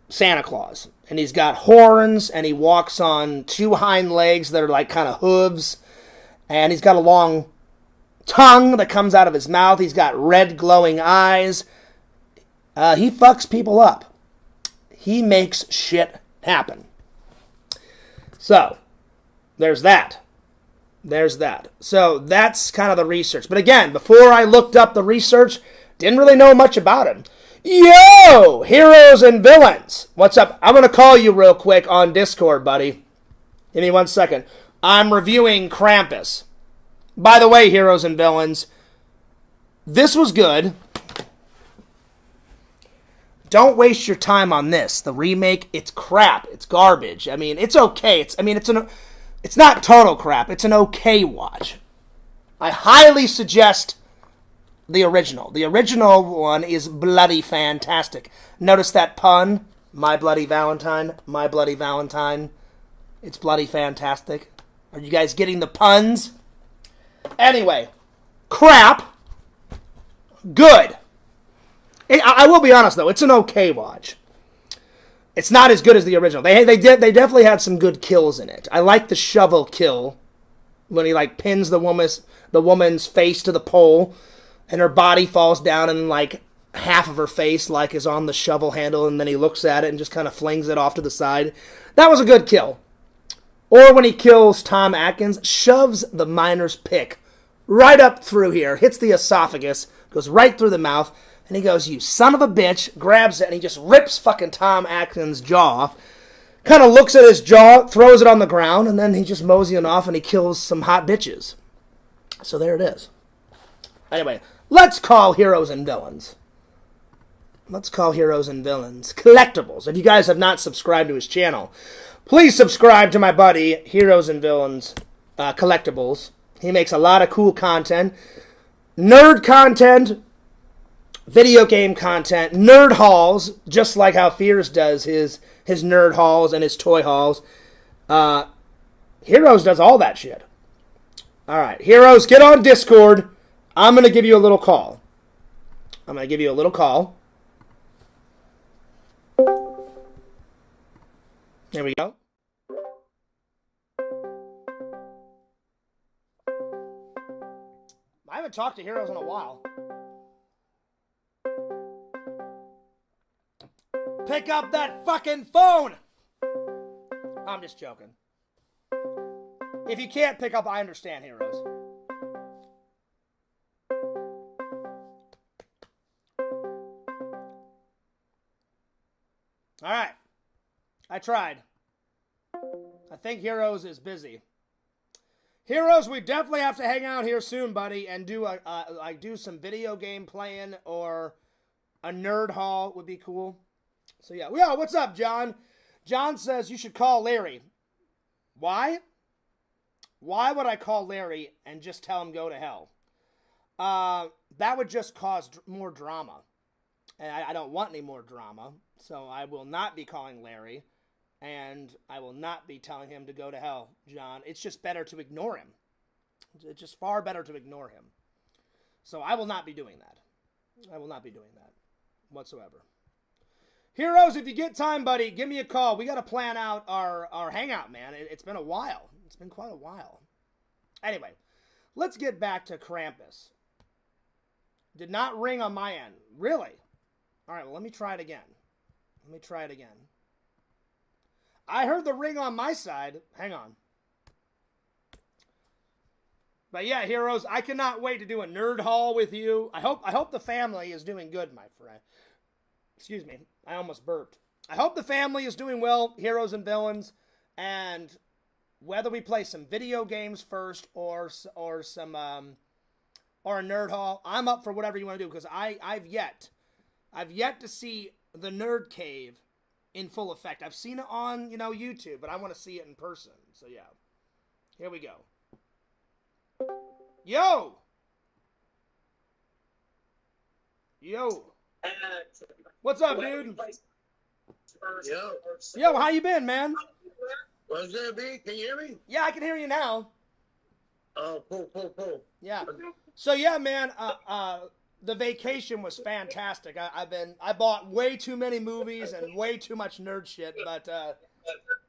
Santa Claus. And he's got horns and he walks on two hind legs that are like kind of hooves. And he's got a long tongue that comes out of his mouth. He's got red glowing eyes. He fucks people up. He makes shit happen. So, there's that. There's that. So, that's kind of the research. But again, before I looked up the research, didn't really know much about him. Yo! Heroes and villains. What's up? I'm going to call you real quick on Discord, buddy. Give me 1 second. I'm reviewing Krampus. By the way, heroes and villains, this was good. Don't waste your time on this. The remake, it's crap. It's garbage. I mean, it's okay. It's not total crap. It's an okay watch. I highly suggest the original. The original one is bloody fantastic. Notice that pun? My Bloody Valentine. My Bloody Valentine. It's bloody fantastic. Are you guys getting the puns? Anyway, crap. Good. I will be honest, though. It's an okay watch. It's not as good as the original. They definitely had some good kills in it. I like the shovel kill when he like pins the woman's face to the pole and her body falls down and like half of her face like is on the shovel handle and then he looks at it and just kind of flings it off to the side. That was a good kill. Or when he kills Tom Atkins, shoves the miner's pick right up through here, hits the esophagus, goes right through the mouth, and he goes, "You son of a bitch," grabs it, and he just rips fucking Tom Atkins' jaw off, kind of looks at his jaw, throws it on the ground, and then he just moseying off and he kills some hot bitches. So there it is. Anyway, let's call heroes and villains. Let's call heroes and villains collectibles. If you guys have not subscribed to his channel, please subscribe to my buddy, Heroes and Villains Collectibles. He makes a lot of cool content. Nerd content, video game content, nerd hauls, just like how Fears does his nerd hauls and his toy hauls. Heroes does all that shit. Alright, Heroes, get on Discord. I'm going to give you a little call. There we go. I haven't talked to Heroes in a while. Pick up that fucking phone! I'm just joking. If you can't pick up, I understand, Heroes. Alright. I tried. I think Heroes is busy. Heroes, we definitely have to hang out here soon, buddy, and do do some video game playing or a nerd haul would be cool. So yeah, what's up, John? John says you should call Larry. Why? Why would I call Larry and just tell him go to hell? That would just cause more drama, and I don't want any more drama. So I will not be calling Larry. And I will not be telling him to go to hell, John. It's just better to ignore him. It's just far better to ignore him. So I will not be doing that. I will not be doing that whatsoever. Heroes, if you get time, buddy, give me a call. We got to plan out our hangout, man. It's been a while. It's been quite a while. Anyway, let's get back to Krampus. Did not ring on my end. Really? All right, well, let me try it again. I heard the ring on my side. Hang on. But yeah, Heroes, I cannot wait to do a nerd haul with you. I hope the family is doing good, my friend. Excuse me. I almost burped. I hope the family is doing well, heroes and villains, and whether we play some video games first or some or a nerd hall, I'm up for whatever you want to do because I've yet to see the Nerd Cave in full effect. I've seen it on YouTube, but I want to see it in person. So yeah, here we go. Yo. What's up, dude? Yo, how you been, man? What's good, B? Can you hear me? Yeah, I can hear you now. Oh, cool. Yeah. So yeah, man, the vacation was fantastic. I bought way too many movies and way too much nerd shit, but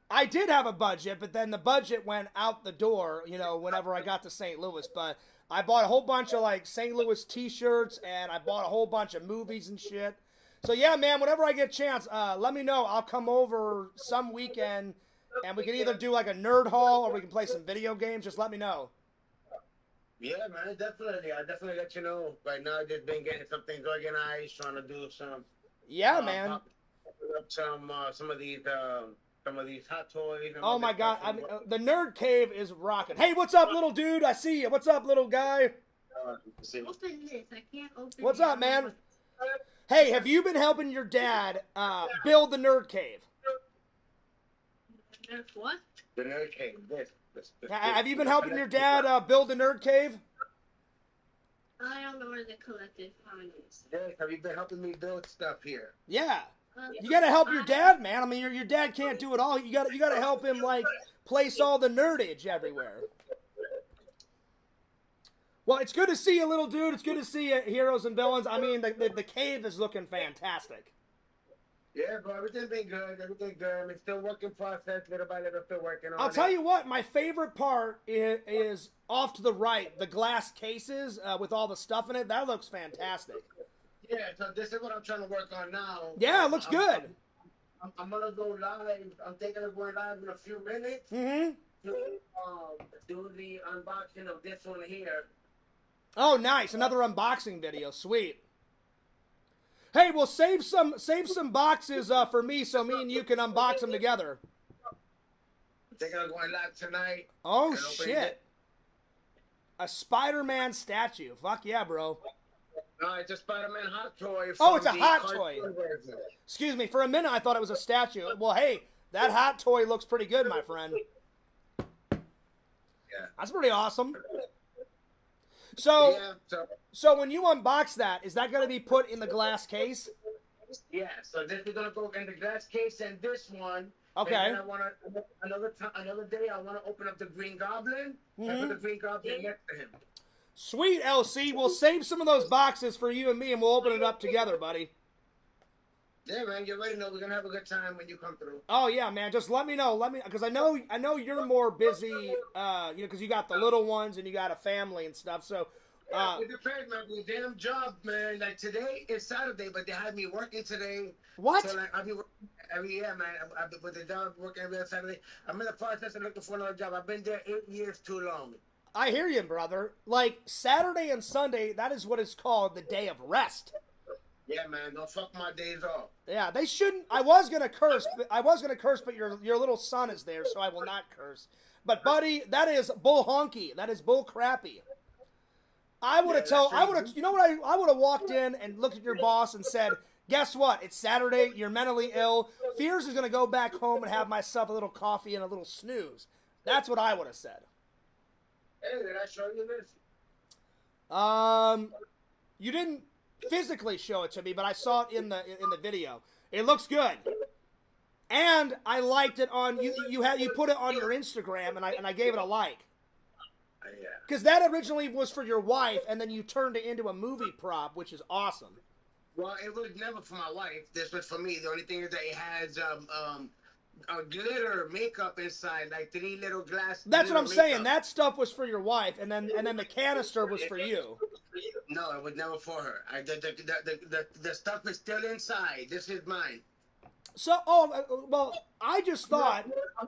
I did have a budget, but then the budget went out the door, whenever I got to St. Louis. But I bought a whole bunch of like St. Louis t-shirts and I bought a whole bunch of movies and shit. So yeah, man, whenever I get a chance, let me know. I'll come over some weekend and we can either do like a nerd haul or we can play some video games. Just let me know. Yeah, man, definitely. I'll definitely let you know. Right now, I've just been getting some things organized, trying to do some. Yeah, man. Some of these hot toys. Oh my God! I mean, the Nerd Cave is rocking. Hey, what's up, little dude? I see you. What's up, little guy? Open this. I can't open. What's up, man? Hey, have you been helping your dad build the Nerd Cave? What? The Nerd Cave. This. Have you been helping your dad build the Nerd Cave? I don't know where the collective fund is. Yes, have you been helping me build stuff here? Yeah. You gotta help your dad, man. I mean, your dad can't do it all. You gotta help him like place all the nerdage everywhere. Well, it's good to see you, little dude. It's good to see you, heroes and villains. I mean, the cave is looking fantastic. Yeah, bro, everything's been good. Everything's good. I mean, still work in process, little by little, still working on it. I'll tell you what, my favorite part is off to the right, the glass cases with all the stuff in it. That looks fantastic. Yeah, so this is what I'm trying to work on now. Yeah, it looks good. I'm gonna go live. I'm thinking of going live in a few minutes. Mm-hmm. Do the unboxing of this one here. Oh, nice! Another unboxing video. Sweet. Hey, well, save some boxes for me, so me and you can unbox them together. I'm thinking of going live tonight. Oh shit! A Spider-Man statue. Fuck yeah, bro. No, it's a Spider-Man hot toy. Oh, it's a hot toy. Excuse me. For a minute, I thought it was a statue. Well, hey, that hot toy looks pretty good, my friend. Yeah. That's pretty awesome. So when you unbox that, is that going to be put in the glass case? Yeah. So this is going to go in the glass case, and this one. Okay. And I want to another day. I want to open up the Green Goblin and put the Green Goblin next to him. Sweet, LC. We'll save some of those boxes for you and me, and we'll open it up together, buddy. Yeah, man. You already know we're gonna have a good time when you come through. Oh yeah, man. Just let me know. Because I know you're more busy. Because you got the little ones and you got a family and stuff. So. It depends, man. The damn job, man. Like today is Saturday, but they had me working today. What? So like I'll be working every year, man. I've been with the job working every Saturday. I'm in the process of looking for another job. I've been there 8 years too long. I hear you, brother. Like Saturday and Sunday, that is what is called the day of rest. Yeah, man. Don't fuck my days off. Yeah, they shouldn't. I was gonna curse, but your little son is there, so I will not curse. But buddy, that is bull honky. That is bull crappy. I would have you know what, I would have walked in and looked at your boss and said, guess what? It's Saturday, you're mentally ill. Fears is going to go back home and have myself a little coffee and a little snooze. That's what I would have said. Hey, did I show you this? You didn't physically show it to me, but I saw it in the video. It looks good. And I liked it on, you put it on your Instagram, and I gave it a like. Yeah. Because that originally was for your wife, and then you turned it into a movie prop, which is awesome. Well, it was never for my wife. This was for me. The only thing is that it has glitter makeup inside, like 3 little glass. That's what I'm saying. That stuff was for your wife, and then the canister was for you. No, it was never for her. The stuff is still inside. This is mine. So, well, I just thought. I'm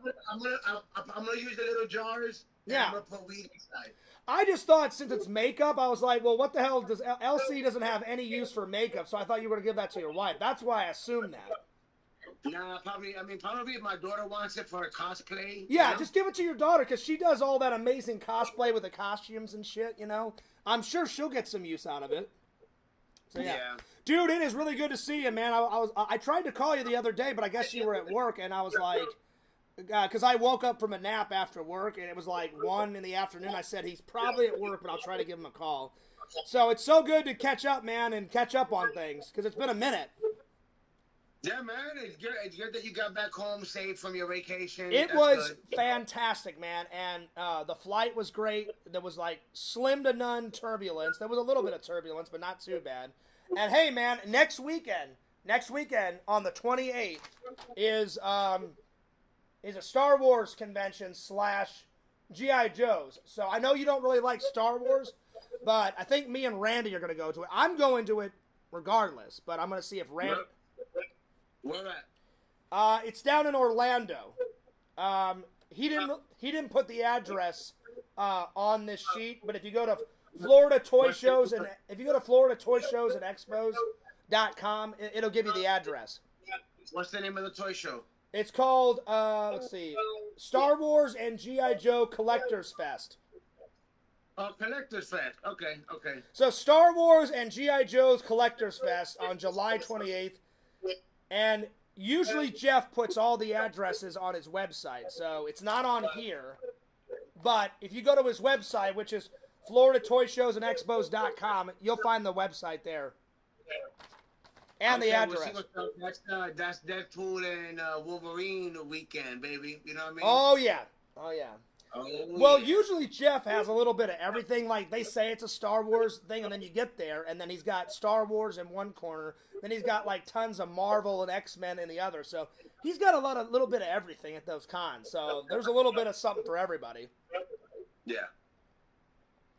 gonna use the little jars. Yeah. I'm gonna put weed inside. I just thought since it's makeup, I was like, well, what the hell does LC doesn't have any use for makeup? So I thought you were gonna give that to your wife. That's why I assumed that. Nah, probably. I mean, probably if my daughter wants it for a cosplay. Yeah, you know? just give it to your daughter because she does all that amazing cosplay with the costumes and shit. You know, I'm sure she'll get some use out of it. So yeah. Dude, it is really good to see you, man. I tried to call you the other day, but I guess you were at work, and I was like, because I woke up from a nap after work, and it was like 1 in the afternoon. I said he's probably at work, but I'll try to give him a call. So it's so good to catch up, man, and catch up on things because it's been a minute. Yeah, man, it's good. It's good that you got back home safe from your vacation. It was fantastic, man, and the flight was great. There was like slim to none turbulence. There was a little bit of turbulence, but not too bad. And hey, man, next weekend on the 28th is a Star Wars convention / G.I. Joe's. So I know you don't really like Star Wars, but I think me and Randy are going to go to it. I'm going to it regardless, but I'm going to see if Randy... Where at? It's down in Orlando. He didn't put the address on this sheet, but if you go to Florida Toy Shows and Expos.com, it'll give you the address. What's the name of the toy show? It's called let's see, Star Wars and G.I. Joe Collectors Fest. Oh, Collectors Fest. Okay. So Star Wars and G.I. Joe's Collectors Fest on July 28th. And usually Jeff puts all the addresses on his website, so it's not on here. But if you go to his website, which is FloridaToyShowsAndExpos.com, you'll find the website there. And the address. That's Deadpool and Wolverine weekend, baby. You know what I mean? Oh, yeah. Well, usually Jeff has a little bit of everything. Like, they say it's a Star Wars thing, and then you get there, and then he's got Star Wars in one corner. Then he's got, like, tons of Marvel and X-Men in the other. So he's got a little bit of everything at those cons. So there's a little bit of something for everybody. Yeah.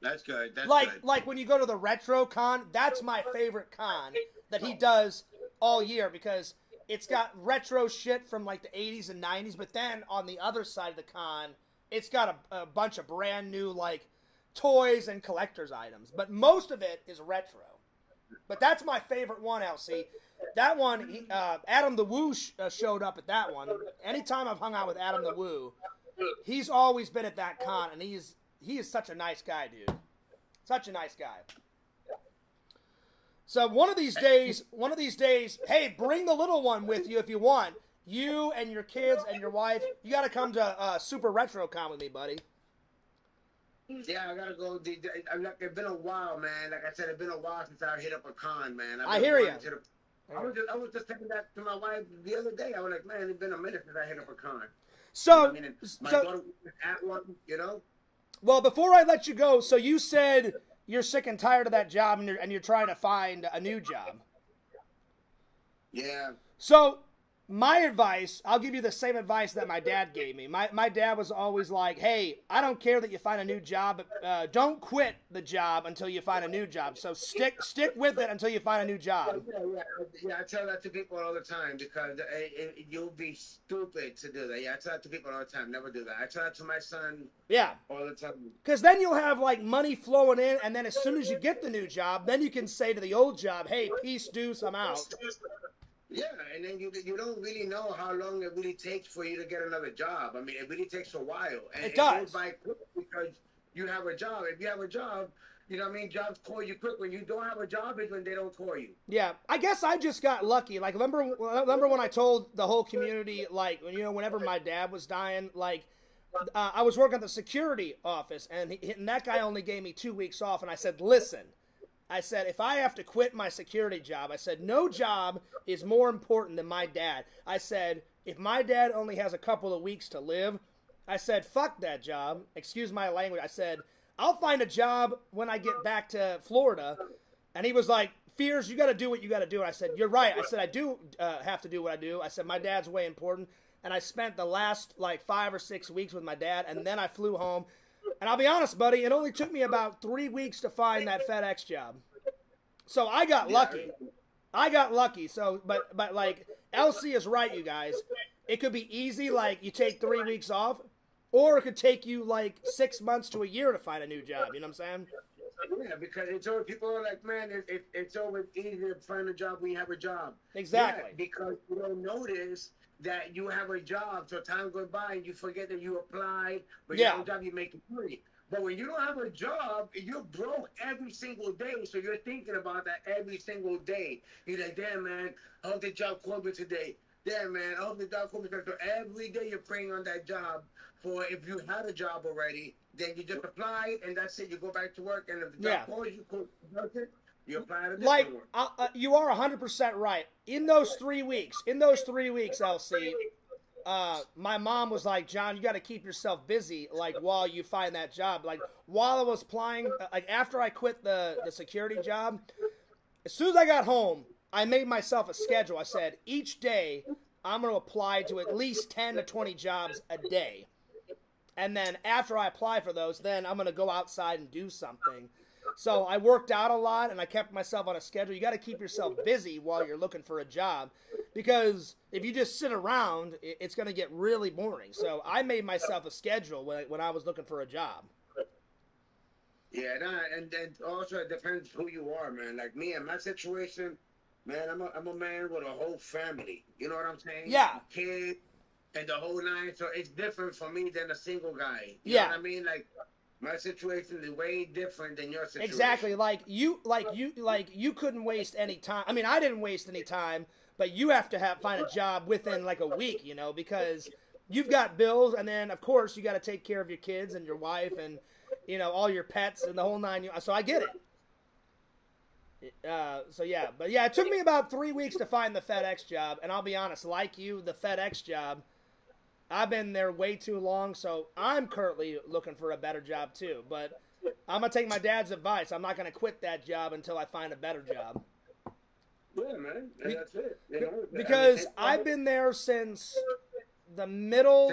That's good. Like when you go to the Retro Con, that's my favorite con that he does all year because it's got retro shit from, like, the 80s and 90s. But then on the other side of the con, it's got a bunch of brand new, like, toys and collector's items. But most of it is retro. But that's my favorite one, LC. That one, Adam the Woo showed up at that one. Anytime I've hung out with Adam the Woo, he's always been at that con, and he is such a nice guy, dude. Such a nice guy. So one of these days, hey, bring the little one with you if you want. You and your kids and your wife, you got to come to Super Retro Con with me, buddy. Yeah, I got to go. It's been a while, man. Like I said, it's been a while since I hit up a con, man. I hear you. I was just thinking that to my wife the other day. I was like, man, it's been a minute since I hit up a con. So, you know my daughter was at one, you know? Well, before I let you go, so you said you're sick and tired of that job and you're trying to find a new job. Yeah. So, my advice, I'll give you the same advice that my dad gave me. My dad was always like, hey, I don't care that you find a new job, but don't quit the job until you find a new job. So stick with it until you find a new job. Yeah, I tell that to people all the time because you'll be stupid to do that. Yeah, I tell that to people all the time. Never do that. I tell that to my son all the time. Because then you'll have, like, money flowing in, and then as soon as you get the new job, then you can say to the old job, hey, peace, deuce, I'm out. Yeah, and then you don't really know how long it really takes for you to get another job. I mean, it really takes a while. And it does. It goes by quick because you have a job. If you have a job, you know what I mean? Jobs call you quick. When you don't have a job is when they don't call you. Yeah, I guess I just got lucky. Like, remember when I told the whole community, like, whenever my dad was dying, like, I was working at the security office, and that guy only gave me 2 weeks off, and I said, listen. I said, if I have to quit my security job, I said, no job is more important than my dad. I said, if my dad only has a couple of weeks to live, I said, fuck that job. Excuse my language. I said, I'll find a job when I get back to Florida. And he was like, Fears, you got to do what you got to do. And I said, you're right. I said, I do have to do what I do. I said, my dad's way important. And I spent the last, like, 5 or 6 weeks with my dad, and then I flew home. And I'll be honest, buddy, it only took me about 3 weeks to find that FedEx job. So I got lucky. So, but like, LC is right, you guys. It could be easy, like, you take 3 weeks off, or it could take you, like, 6 months to a year to find a new job. You know what I'm saying? Yeah, because it's always people are like, man, it's always easy to find a job when you have a job. Exactly. Yeah, because you don't notice that you have a job, so time goes by and you forget that you applied, but you have a job, you make money. But when you don't have a job, you're broke every single day, so you're thinking about that every single day. You're like, damn, man, I hope the job called me today. Damn, man, I hope the job called me today. So every day you're praying on that job. For if you had a job already, then you just apply and that's it. You go back to work, and if the job calls you apply to different work. You are 100% right. In those 3 weeks, LC, my mom was like, John, you got to keep yourself busy, like, while you find that job. Like, while I was applying, like, after I quit the security job, as soon as I got home, I made myself a schedule. I said, each day, I'm going to apply to at least 10 to 20 jobs a day. And then after I apply for those, then I'm going to go outside and do something. So I worked out a lot, and I kept myself on a schedule. You got to keep yourself busy while you're looking for a job, because if you just sit around, it's going to get really boring. So I made myself a schedule when I was looking for a job. Yeah, and also it depends who you are, man. Like me, in my situation, man, I'm a man with a whole family. You know what I'm saying? Yeah. Kids and the whole nine. So it's different for me than a single guy. You know what I mean? Like, my situation is way different than your situation. Exactly. Like you couldn't waste any time. I mean, I didn't waste any time, but you have to find a job within like a week, you know, because you've got bills, and then of course you got to take care of your kids and your wife and, you know, all your pets and the whole nine. So I get it. But it took me about 3 weeks to find the FedEx job, and I'll be honest, like you, the FedEx job, I've been there way too long, so I'm currently looking for a better job too. But I'm going to take my dad's advice. I'm not going to quit that job until I find a better job. Yeah, man. And that's it. You know, because I've been there since the middle.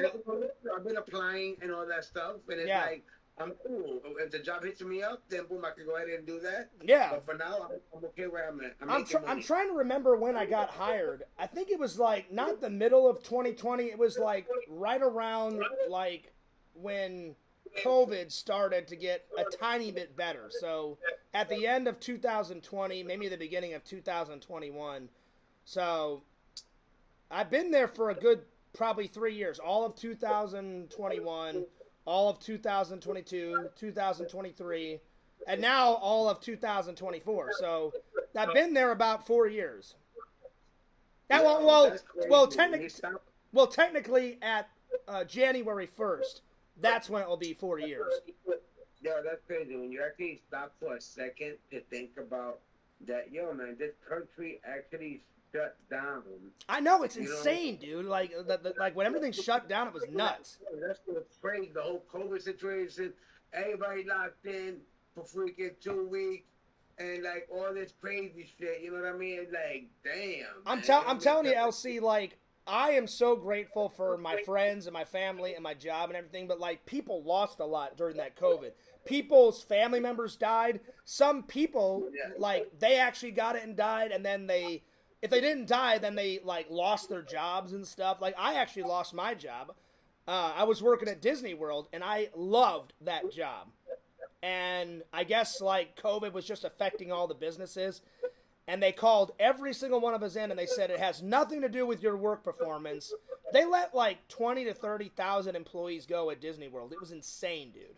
I've been applying and all that stuff, and it's like, I'm cool. If the job hits me up, then boom, I can go ahead and do that. Yeah. But for now, I'm okay where I'm at. I'm trying to remember when I got hired. I think it was like not the middle of 2020. It was like right around like when COVID started to get a tiny bit better. So at the end of 2020, maybe the beginning of 2021. So I've been there for a good probably 3 years. All of 2021. All of 2022, 2023, and now all of 2024. So I've been there about 4 years. Technically at January 1st, that's when it will be 4 years. Yo, that's crazy. When you actually stop for a second to think about that, yo, man, this country actually shut down. I know, it's insane, dude. Like, like when everything shut down, it was nuts. That's what's crazy. The whole COVID situation, everybody locked in for freaking 2 weeks, and like all this crazy shit. You know what I mean? Like, damn. I'm telling you, LC. Like, I am so grateful for my friends and my family and my job and everything. But like, people lost a lot during that COVID. People's family members died. Some people, like, they actually got it and died, and then if they didn't die, then they, like, lost their jobs and stuff. Like, I actually lost my job. I was working at Disney World, and I loved that job. And I guess, like, COVID was just affecting all the businesses. And they called every single one of us in, and they said it has nothing to do with your work performance. They let, like, 20 to 30,000 employees go at Disney World. It was insane, dude.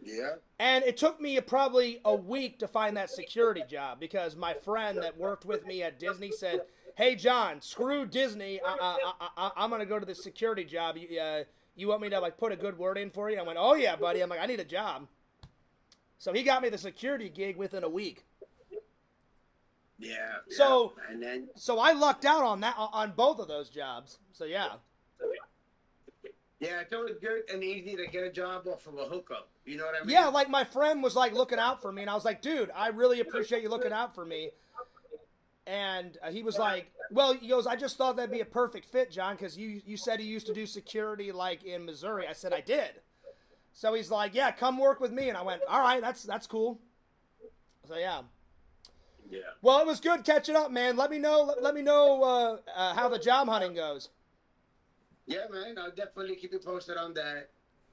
Yeah. And it took me probably a week to find that security job because my friend that worked with me at Disney said, hey, John, screw Disney. I'm going to go to the security job. You want me to, like, put a good word in for you? I went, oh, yeah, buddy. I'm like, I need a job. So he got me the security gig within a week. Yeah. So, and then, so I lucked out on both of those jobs. So, yeah. Yeah, it's always good and easy to get a job off of a hookup. You know what I mean? Yeah, like my friend was like looking out for me, and I was like, dude, I really appreciate you looking out for me. And he was like, well, he goes, I just thought that'd be a perfect fit, John, because you said you used to do security like in Missouri. I said I did. So he's like, yeah, come work with me. And I went, all right, that's cool. So yeah. Yeah. Well, it was good catching up, man. Let me know how the job hunting goes. Yeah, man, I'll definitely keep you posted on that.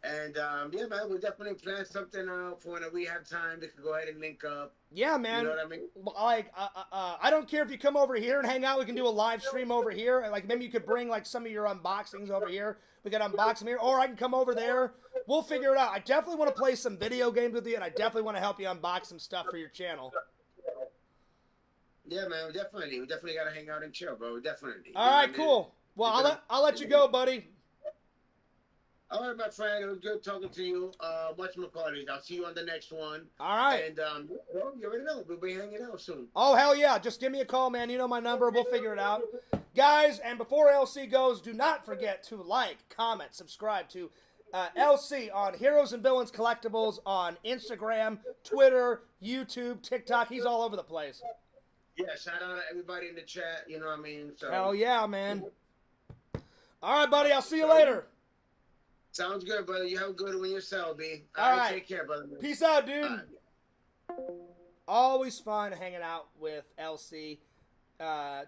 And yeah, man, we'll definitely plan something out for when we have time. We can go ahead and link up. Yeah, man. You know what I mean? Like, I don't care if you come over here and hang out. We can do a live stream over here. Like, maybe you could bring like some of your unboxings over here. We can unbox them here, or I can come over there. We'll figure it out. I definitely want to play some video games with you, and I definitely want to help you unbox some stuff for your channel. Yeah, man, definitely. We definitely got to hang out and chill, bro. Definitely. All right, cool. Well, I'll let you go, buddy. All right, my friend. It was good talking to you. Whatchamacallit. I'll see you on the next one. All right. And, well, you already know. We'll be hanging out soon. Oh, hell yeah. Just give me a call, man. You know my number. We'll figure it out. Guys, and before LC goes, do not forget to like, comment, subscribe to LC on Heroes and Villains Collectibles on Instagram, Twitter, YouTube, TikTok. He's all over the place. Yeah, shout out to everybody in the chat. You know what I mean? So, hell yeah, man. All right, buddy. I'll see you later. Sounds good, brother. You have a good one yourself, B. All right. Take care, brother. Peace out, dude. Always fun hanging out with LC.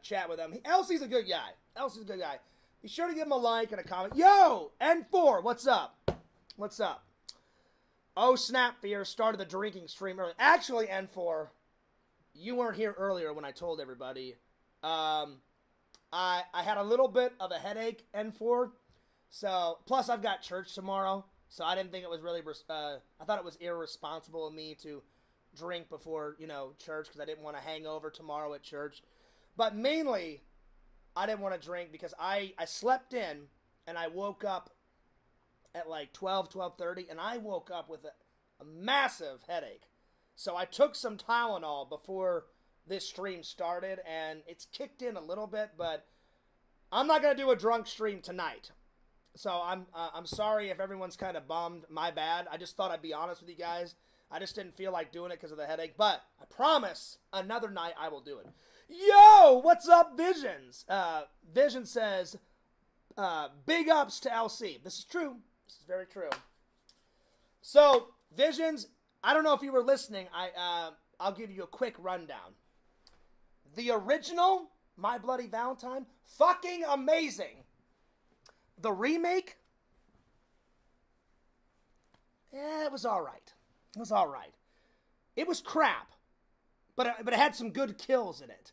Chat with him. LC's a good guy. LC's a good guy. Be sure to give him a like and a comment. Yo, N4, what's up? What's up? Oh, snap, Fear started the drinking stream early. Actually, N4, you weren't here earlier when I told everybody. I had a little bit of a headache, N4. So, plus I've got church tomorrow, so I didn't think it was really, I thought it was irresponsible of me to drink before, you know, church, because I didn't want to hang over tomorrow at church. But mainly, I didn't want to drink because I slept in, and I woke up at like 12:30, and I woke up with a massive headache. So I took some Tylenol before this stream started, and it's kicked in a little bit, but I'm not going to do a drunk stream tonight. So I'm sorry if everyone's kind of bummed. My bad. I just thought I'd be honest with you guys. I just didn't feel like doing it because of the headache. But I promise another night I will do it. Yo, what's up, Visions? Vision says, big ups to LC. This is true. This is very true. So, Visions, I don't know if you were listening. I'll give you a quick rundown. The original My Bloody Valentine, fucking amazing. The remake, it was all right. It was all right. It was crap, but it had some good kills in it.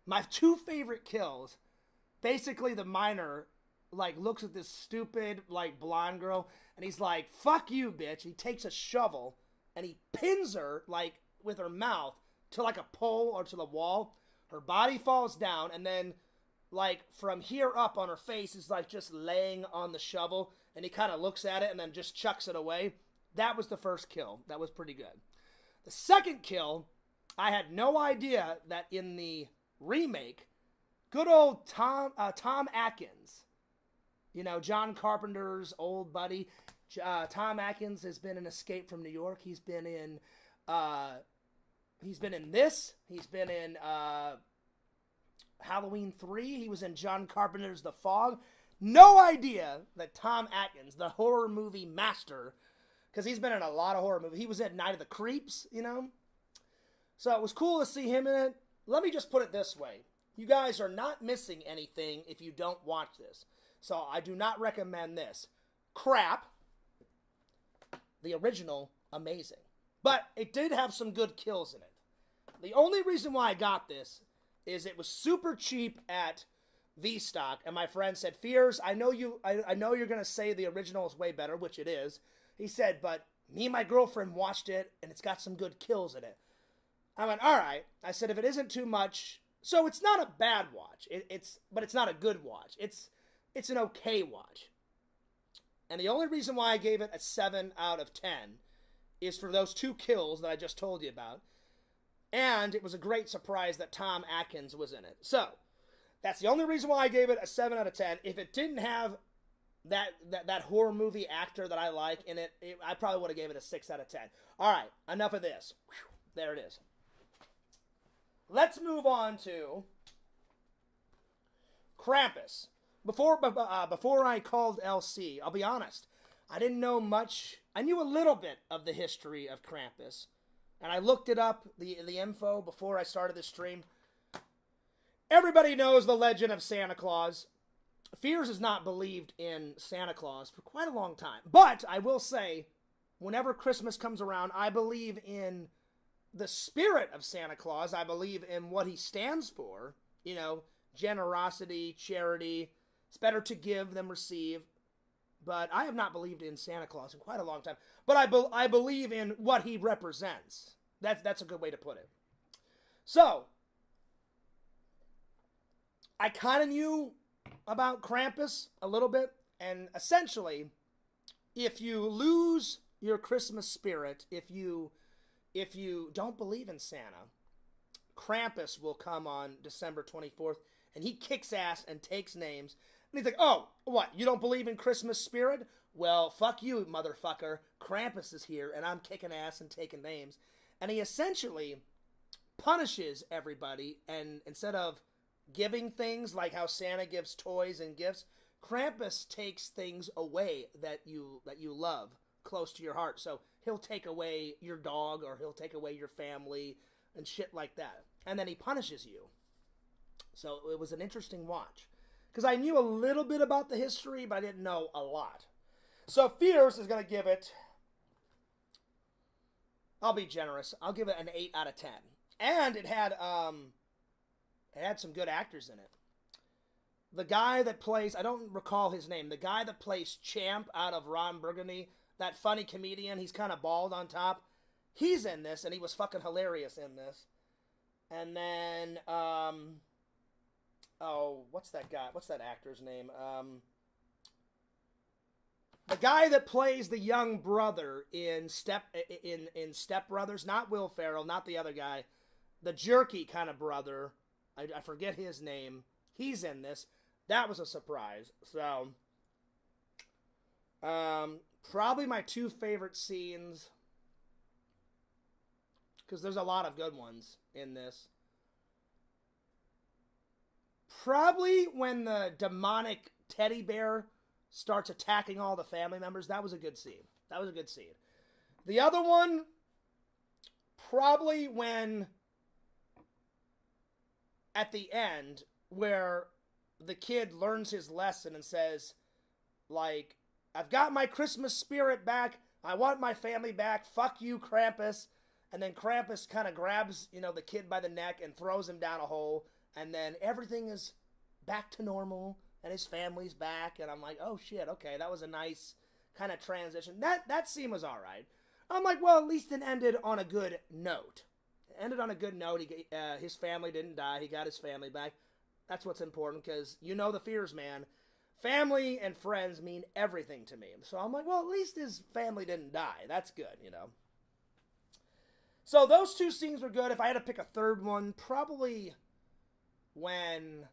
My two favorite kills, basically the miner, like, looks at this stupid, like, blonde girl, and he's like, fuck you, bitch. He takes a shovel, and he pins her, like, with her mouth to, like, a pole or to the wall. Her body falls down, and then, like, from here up on her face is, like, just laying on the shovel, and he kind of looks at it and then just chucks it away. That was the first kill. That was pretty good. The second kill, I had no idea that in the remake, good old Tom Atkins, you know, John Carpenter's old buddy, Tom Atkins has been in Escape from New York. He's been in this. He's been in Halloween 3. He was in John Carpenter's The Fog. No idea that Tom Atkins, the horror movie master, because he's been in a lot of horror movies. He was in Night of the Creeps, you know? So it was cool to see him in it. Let me just put it this way. You guys are not missing anything if you don't watch this. So I do not recommend this. Crap. The original, amazing. But it did have some good kills in it. The only reason why I got this is it was super cheap at V-Stock, and my friend said, Fears, I know you're going to say the original is way better, which it is. He said, but me and my girlfriend watched it, and it's got some good kills in it. I went, all right. I said, if it isn't too much, so it's not a bad watch, but it's not a good watch. It's an okay watch. And the only reason why I gave it a 7 out of 10 is for those two kills that I just told you about. And it was a great surprise that Tom Atkins was in it. So, that's the only reason why I gave it a 7 out of 10. If it didn't have that horror movie actor that I like in it, I probably would have gave it a 6 out of 10. All right, enough of this. Whew, there it is. Let's move on to Krampus. Before I called LC, I'll be honest, I didn't know much. I knew a little bit of the history of Krampus. And I looked it up, the info, before I started this stream. Everybody knows the legend of Santa Claus. Fears has not believed in Santa Claus for quite a long time. But I will say, whenever Christmas comes around, I believe in the spirit of Santa Claus. I believe in what he stands for. You know, generosity, charity. It's better to give than receive. But I have not believed in Santa Claus in quite a long time. But I believe in what he represents. That's a good way to put it. So, I kind of knew about Krampus a little bit. And essentially, if you lose your Christmas spirit, if you don't believe in Santa, Krampus will come on December 24th, and he kicks ass and takes names. And he's like, oh, what, you don't believe in Christmas spirit? Well, fuck you, motherfucker. Krampus is here, and I'm kicking ass and taking names. And he essentially punishes everybody, and instead of giving things like how Santa gives toys and gifts, Krampus takes things away that you love close to your heart. So he'll take away your dog, or he'll take away your family and shit like that. And then he punishes you. So it was an interesting watch. Because I knew a little bit about the history, but I didn't know a lot. So Fears is going to give it, I'll be generous, I'll give it an 8 out of 10. And it had some good actors in it. The guy that plays, I don't recall his name, the guy that plays Champ out of Ron Burgundy, that funny comedian, he's kind of bald on top, he's in this, and he was fucking hilarious in this. And then, what's that guy? What's that actor's name? The guy that plays the young brother in Step Brothers, not Will Ferrell, not the other guy, the jerky kind of brother. I forget his name. He's in this. That was a surprise. So, probably my two favorite scenes, because there's a lot of good ones in this. Probably when the demonic teddy bear starts attacking all the family members. That was a good scene. That was a good scene. The other one, probably when, at the end, where the kid learns his lesson and says, like, I've got my Christmas spirit back. I want my family back. Fuck you, Krampus. And then Krampus kind of grabs, the kid by the neck and throws him down a hole. And then everything is back to normal. And his family's back. And I'm like, oh, shit, okay. That was a nice kind of transition. That scene was all right. I'm like, well, at least it ended on a good note. It ended on a good note. His family didn't die. He got his family back. That's what's important, because the Fears, man. Family and friends mean everything to me. So I'm like, well, at least his family didn't die. That's good, So those two scenes were good. If I had to pick a third one, probably when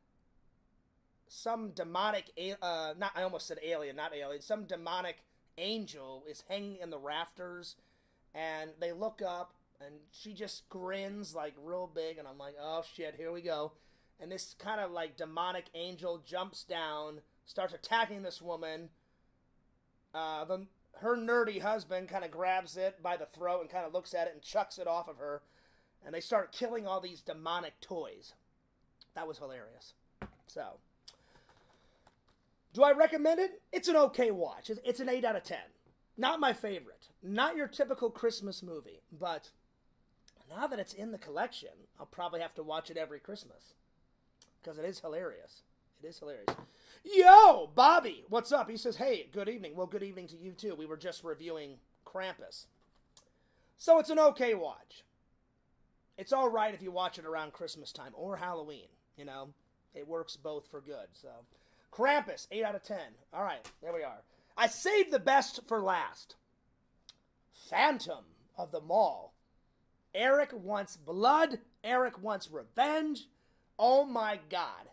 some demonic, I almost said alien, not alien, some demonic angel is hanging in the rafters, and they look up, and she just grins, like, real big, and I'm like, oh, shit, here we go. And this kind of, like, demonic angel jumps down, starts attacking this woman. Her nerdy husband kind of grabs it by the throat and kind of looks at it and chucks it off of her. And they start killing all these demonic toys. That was hilarious. So, do I recommend it? It's an okay watch. It's an 8 out of 10. Not my favorite. Not your typical Christmas movie. But now that it's in the collection, I'll probably have to watch it every Christmas. Because it is hilarious. It is hilarious. Yo, Bobby, what's up? He says, hey, good evening. Well, good evening to you, too. We were just reviewing Krampus. So it's an okay watch. It's all right if you watch it around Christmas time or Halloween. It works both for good. So, Krampus, 8 out of 10. All right, there we are. I saved the best for last. Phantom of the Mall. Eric wants blood. Eric wants revenge. Oh my God.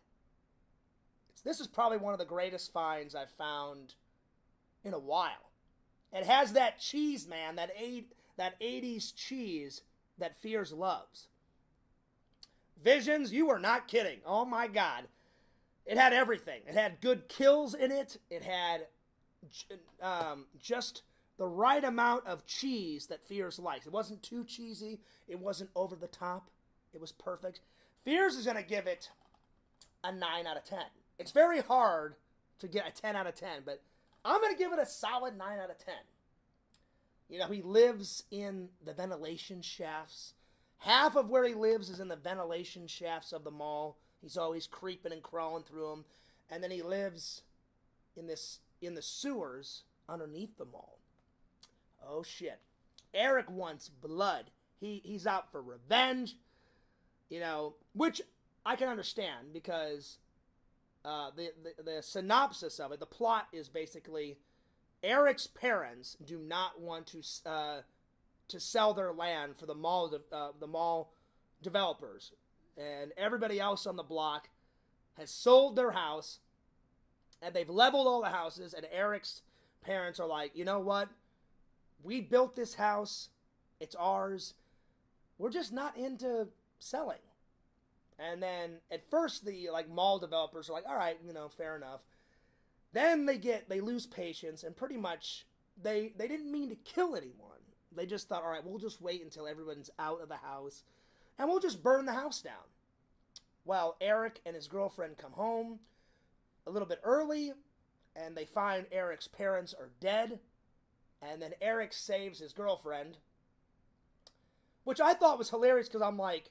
This is probably one of the greatest finds I've found in a while. It has that cheese, man, that 80s cheese that Fears loves. Visions, you are not kidding. Oh my God. It had everything. It had good kills in it. It had just the right amount of cheese that Fears likes. It wasn't too cheesy. It wasn't over the top. It was perfect. Fears is going to give it a 9 out of 10. It's very hard to get a 10 out of 10, but I'm going to give it a solid 9 out of 10. You know, he lives in the ventilation shafts. Half of where he lives is in the ventilation shafts of the mall. He's always creeping and crawling through them. And then he lives in the sewers underneath the mall. Oh, shit. Eric wants blood. He's out for revenge. You know, which I can understand because the synopsis of it, the plot is basically Eric's parents do not want to sell their land for the mall developers, and everybody else on the block has sold their house, and they've leveled all the houses, and Eric's parents are like, you know what? We built this house. It's ours. We're just not into selling. And then at first the mall developers are like, all right, you know, fair enough. Then they lose patience, and pretty much they didn't mean to kill anyone. They just thought, all right, we'll just wait until everyone's out of the house, and we'll just burn the house down. Well, Eric and his girlfriend come home a little bit early, and they find Eric's parents are dead, and then Eric saves his girlfriend, which I thought was hilarious because I'm like,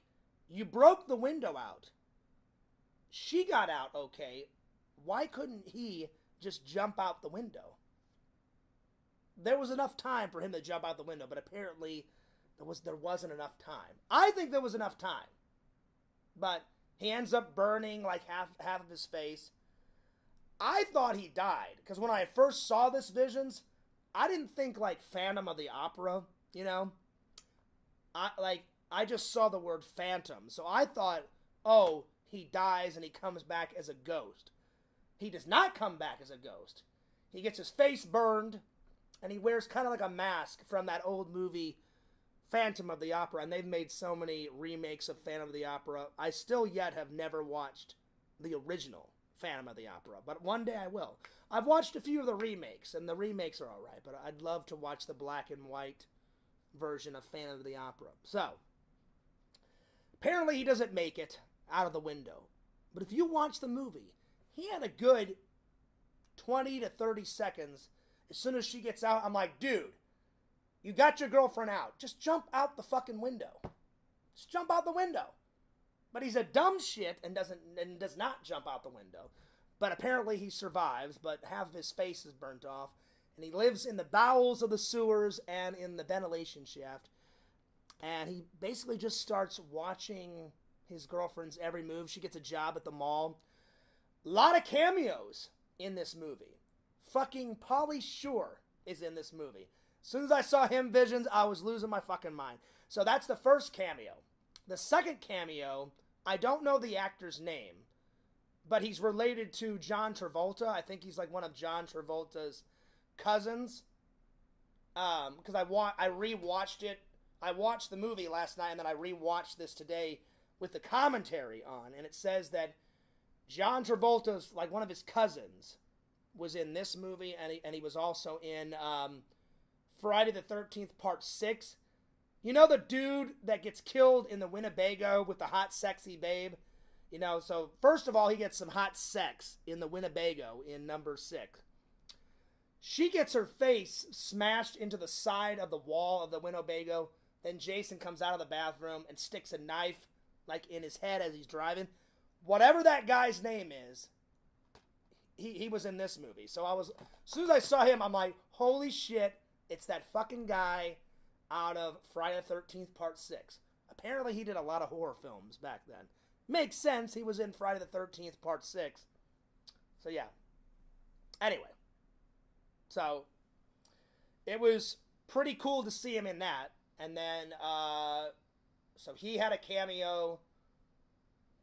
you broke the window out. She got out okay. Why couldn't he just jump out the window? There was enough time for him to jump out the window, but apparently there wasn't enough time. I think there was enough time. But he ends up burning like half of his face. I thought he died, because when I first saw this Visions, I didn't think like Phantom of the Opera, you know? I just saw the word phantom, so I thought, oh, he dies and he comes back as a ghost. He does not come back as a ghost. He gets his face burned, and he wears kind of like a mask from that old movie, Phantom of the Opera, and they've made so many remakes of Phantom of the Opera. I still yet have never watched the original Phantom of the Opera, but one day I will. I've watched a few of the remakes, and the remakes are alright, but I'd love to watch the black and white version of Phantom of the Opera. So, apparently he doesn't make it out of the window. But if you watch the movie, he had a good 20 to 30 seconds. As soon as she gets out, I'm like, dude, you got your girlfriend out. Just jump out the fucking window. Just jump out the window. But he's a dumb shit and does not jump out the window. But apparently he survives, but half of his face is burnt off. And he lives in the bowels of the sewers and in the ventilation shaft. And he basically just starts watching his girlfriend's every move. She gets a job at the mall. A lot of cameos in this movie. Fucking Pauly Shore is in this movie. As soon as I saw him Visions, I was losing my fucking mind. So that's the first cameo. The second cameo, I don't know the actor's name, but he's related to John Travolta. I think he's like one of John Travolta's cousins. Because I rewatched it. I watched the movie last night, and then I rewatched this today with the commentary on, and it says that John Travolta's, like one of his cousins, was in this movie, and he was also in Friday the 13th Part 6. You know the dude that gets killed in the Winnebago with the hot, sexy babe? You know, so first of all, he gets some hot sex in the Winnebago in number 6. She gets her face smashed into the side of the wall of the Winnebago. Then Jason comes out of the bathroom and sticks a knife like in his head as he's driving. Whatever that guy's name is, he was in this movie. So as soon as I saw him, I'm like, holy shit, it's that fucking guy out of Friday the 13th Part 6. Apparently he did a lot of horror films back then. Makes sense, he was in Friday the 13th Part 6. So yeah. Anyway. So, it was pretty cool to see him in that. And then, so he had a cameo,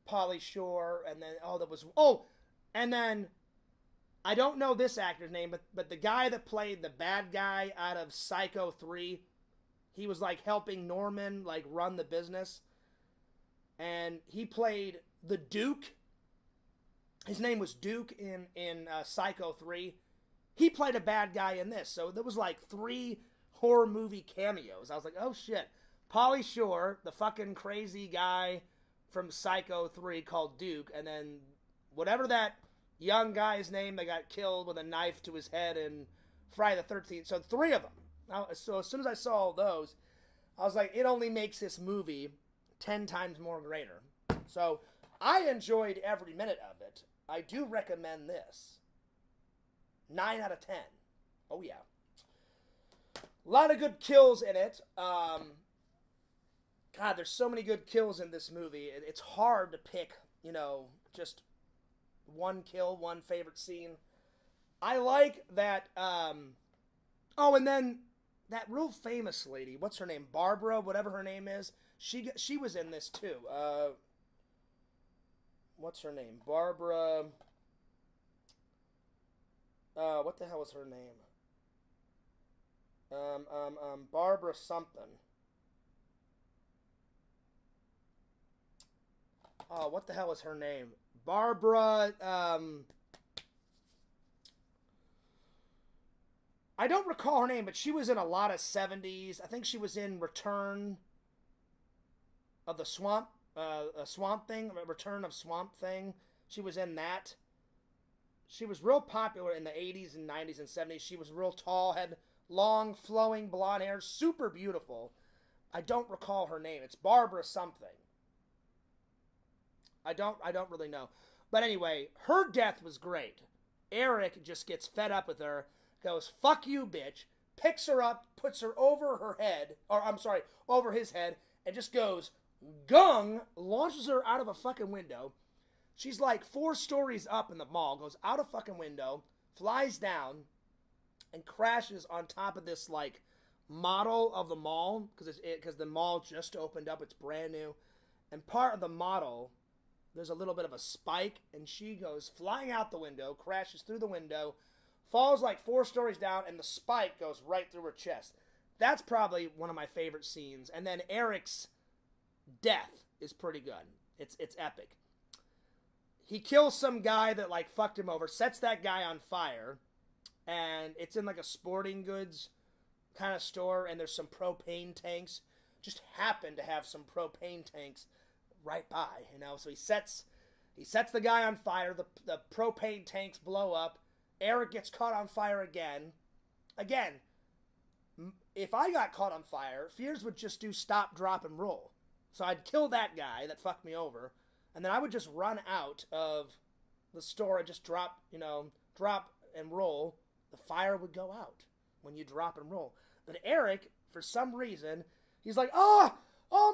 Pauly Shore, and then, and then, I don't know this actor's name, but the guy that played the bad guy out of Psycho 3, he was, like, helping Norman, like, run the business. And he played the Duke. His name was Duke in Psycho 3. He played a bad guy in this. So there was, like, 3 horror movie cameos. I was like, oh, shit. Pauly Shore, the fucking crazy guy from Psycho 3 called Duke, and then whatever that young guy's name that got killed with a knife to his head in Friday the 13th. So 3 of them. So as soon as I saw all those, I was like, it only makes this movie 10 times more greater. So I enjoyed every minute of it. I do recommend this. 9 out of 10. Oh, yeah. A lot of good kills in it. God, there's so many good kills in this movie. It's hard to pick, just one kill, one favorite scene. I like that, and then that real famous lady, what's her name? Barbara, whatever her name is. She was in this too. What's her name? Barbara. What the hell was her name? Barbara something. Oh, what the hell was her name? Barbara, I don't recall her name, but she was in a lot of 70s. I think she was in Return of the Swamp, Swamp Thing, Return of Swamp Thing. She was in that. She was real popular in the 80s and 90s and 70s. She was real tall, had long, flowing blonde hair, super beautiful. I don't recall her name. It's Barbara something. I don't really know. But anyway, her death was great. Eric just gets fed up with her, goes, "Fuck you, bitch," picks her up, puts her over her head, over his head, and just goes, gung, launches her out of a fucking window. She's like 4 stories up in the mall, goes out a fucking window, flies down, and crashes on top of this, like, model of the mall, because the mall just opened up, it's brand new, and part of the model, there's a little bit of a spike, and she goes flying out the window, crashes through the window, falls like 4 stories down, and the spike goes right through her chest. That's probably one of my favorite scenes. And then Eric's death is pretty good. It's epic. He kills some guy that, like, fucked him over, sets that guy on fire, and it's in, like, a sporting goods kind of store, and there's some propane tanks. Just happen to have some propane tanks right by, So he sets the guy on fire, the propane tanks blow up, Eric gets caught on fire again. Again, if I got caught on fire, Fears would just do stop, drop, and roll. So I'd kill that guy that fucked me over, and then I would just run out of the store and just drop and roll. The fire would go out when you drop and roll. But Eric, for some reason, he's like, oh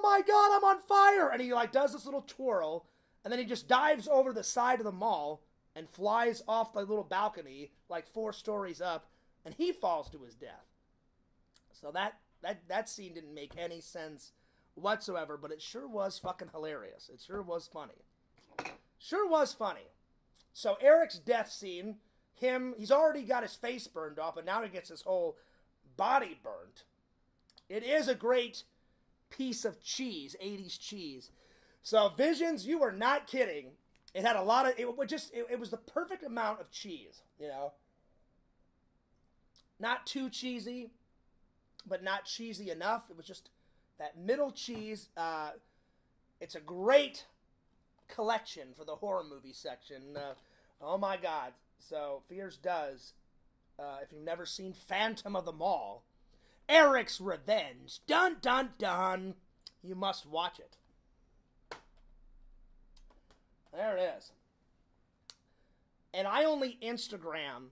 my God, I'm on fire! And he, like, does this little twirl, and then he just dives over the side of the mall and flies off the little balcony, like 4 stories up, and he falls to his death. So that scene didn't make any sense whatsoever, but it sure was fucking hilarious. It sure was funny. Sure was funny. So Eric's death scene, he's already got his face burned off, and now he gets his whole body burnt. It is a great piece of cheese, 80s cheese. So Visions, you were not kidding. It had a lot of, it was the perfect amount of cheese, Not too cheesy, but not cheesy enough. It was just that middle cheese. It's a great collection for the horror movie section. Oh my God. So Fears does, if you've never seen Phantom of the Mall, Eric's Revenge, dun dun dun, you must watch it. There it is. And I only Instagram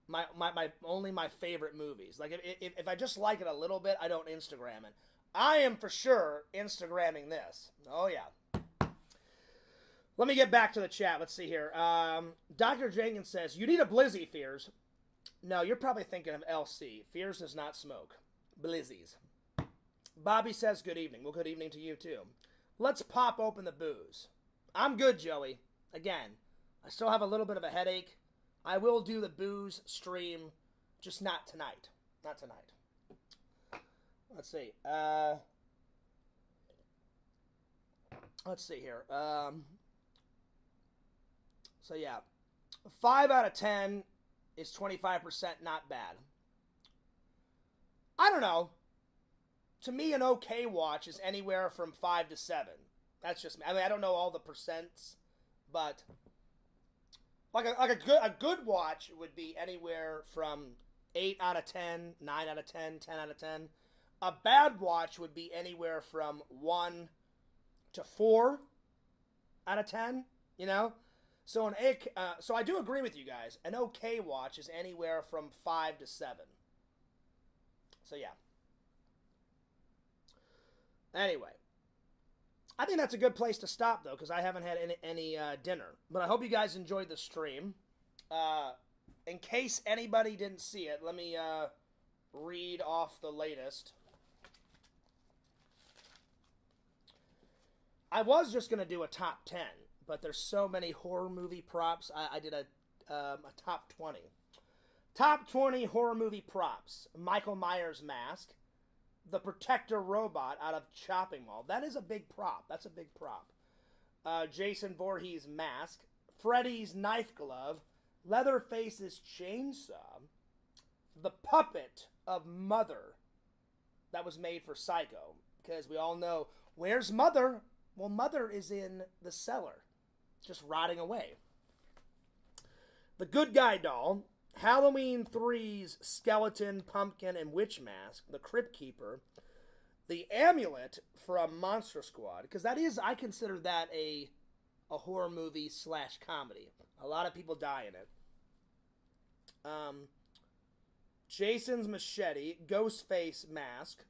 my favorite movies. Like, if I just like it a little bit, I don't Instagram it. I am for sure Instagramming this. Oh, yeah. Let me get back to the chat. Let's see here. Dr. Jenkins says, you need a Blizzy, Fears. No, you're probably thinking of LC. Fears does not smoke. Blizzies. Bobby says, good evening. Well, good evening to you, too. Let's pop open the booze. I'm good, Joey. Again, I still have a little bit of a headache. I will do the booze stream, just not tonight. Not tonight. Let's see. Let's see here. So, yeah. 5 out of 10 is 25% not bad. I don't know. To me, an okay watch is anywhere from 5 to 7. That's just me. I mean, I don't know all the percents, but Like a good watch would be anywhere from 8 out of 10, 9 out of 10, 10 out of 10. A bad watch would be anywhere from 1 to 4 out of 10, you know? So so I do agree with you guys. An okay watch is anywhere from 5 to 7. So yeah. Anyway, I think that's a good place to stop, though, because I haven't had any dinner. But I hope you guys enjoyed the stream. In case anybody didn't see it, let me read off the latest. I was just going to do a top 10, but there's so many horror movie props. I did a top 20. Top 20 horror movie props. Michael Myers mask. The Protector robot out of Chopping Mall. That is a big prop. That's a big prop. Jason Voorhees mask. Freddy's knife glove. Leatherface's chainsaw. The puppet of Mother that was made for Psycho. Because we all know, where's Mother? Well, Mother is in the cellar. Just rotting away. The Good Guy doll. Halloween 3's skeleton, pumpkin, and witch mask. The Crypt Keeper. The amulet from Monster Squad. Because that is, I consider that a horror movie / comedy. A lot of people die in it. Jason's machete. Ghostface mask.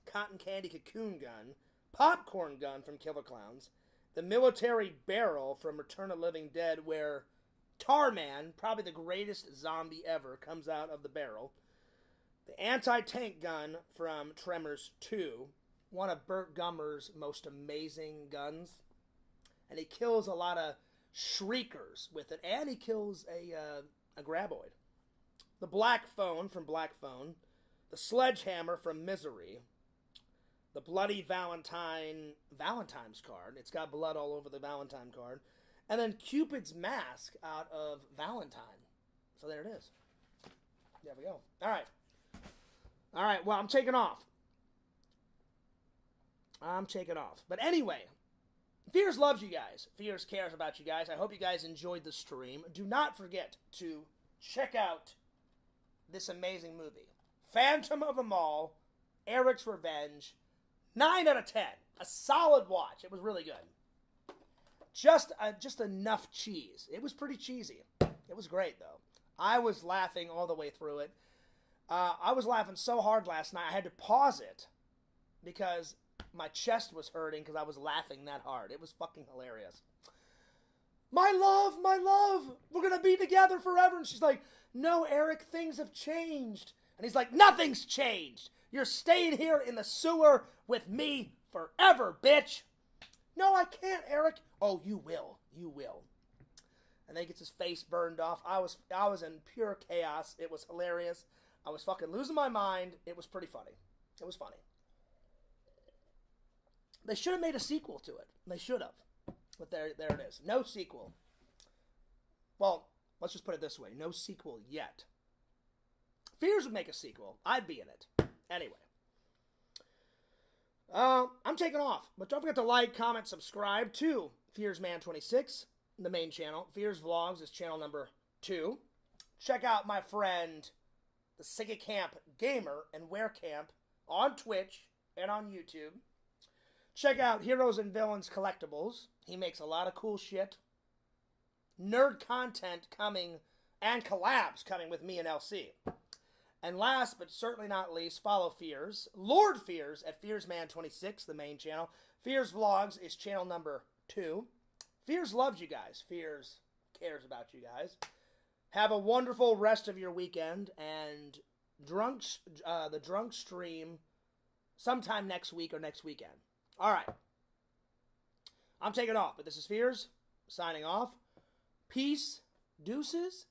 Cotton candy cocoon gun. Popcorn gun from Killer Clowns. The military barrel from Return of the Living Dead, where Tarman, probably the greatest zombie ever, comes out of the barrel. The anti-tank gun from Tremors 2, one of Burt Gummer's most amazing guns. And he kills a lot of shriekers with it, and he kills a graboid. The Black Phone from Black Phone. The sledgehammer from Misery. The Bloody Valentine's card. It's got blood all over the Valentine card. And then Cupid's mask out of Valentine. So there it is. There we go. All right. All right, well, I'm taking off. But anyway, Fears loves you guys. Fears cares about you guys. I hope you guys enjoyed the stream. Do not forget to check out this amazing movie. Phantom of the Mall, Eric's Revenge, 9 out of 10. A solid watch. It was really good. Just enough cheese. It was pretty cheesy. It was great, though. I was laughing all the way through it. I was laughing so hard last night, I had to pause it because my chest was hurting because I was laughing that hard. It was fucking hilarious. My love, we're going to be together forever. And she's like, no, Eric, things have changed. And he's like, nothing's changed. You're staying here in the sewer with me forever, bitch. No, I can't, Eric. Oh, you will. You will. And then he gets his face burned off. I was in pure chaos. It was hilarious. I was fucking losing my mind. It was pretty funny. It was funny. They should have made a sequel to it. They should have. But there it is. No sequel. Well, let's just put it this way. No sequel yet. Fears would make a sequel. I'd be in it. Anyway. I'm taking off. But don't forget to like, comment, subscribe to FearsMan26, the main channel. Fears Vlogs is channel number 2. Check out my friend, the Sega Camp Gamer and Wear Camp on Twitch and on YouTube. Check out Heroes and Villains Collectibles. He makes a lot of cool shit. Nerd content coming and collabs coming with me and LC. And last but certainly not least, follow Fears. Lord Fears at FearsMan26, the main channel. Fears Vlogs is channel number 2. Fears loves you guys. Fears cares about you guys. Have a wonderful rest of your weekend. And the drunk stream sometime next week or next weekend. All right. I'm taking off, but this is Fears signing off. Peace, deuces,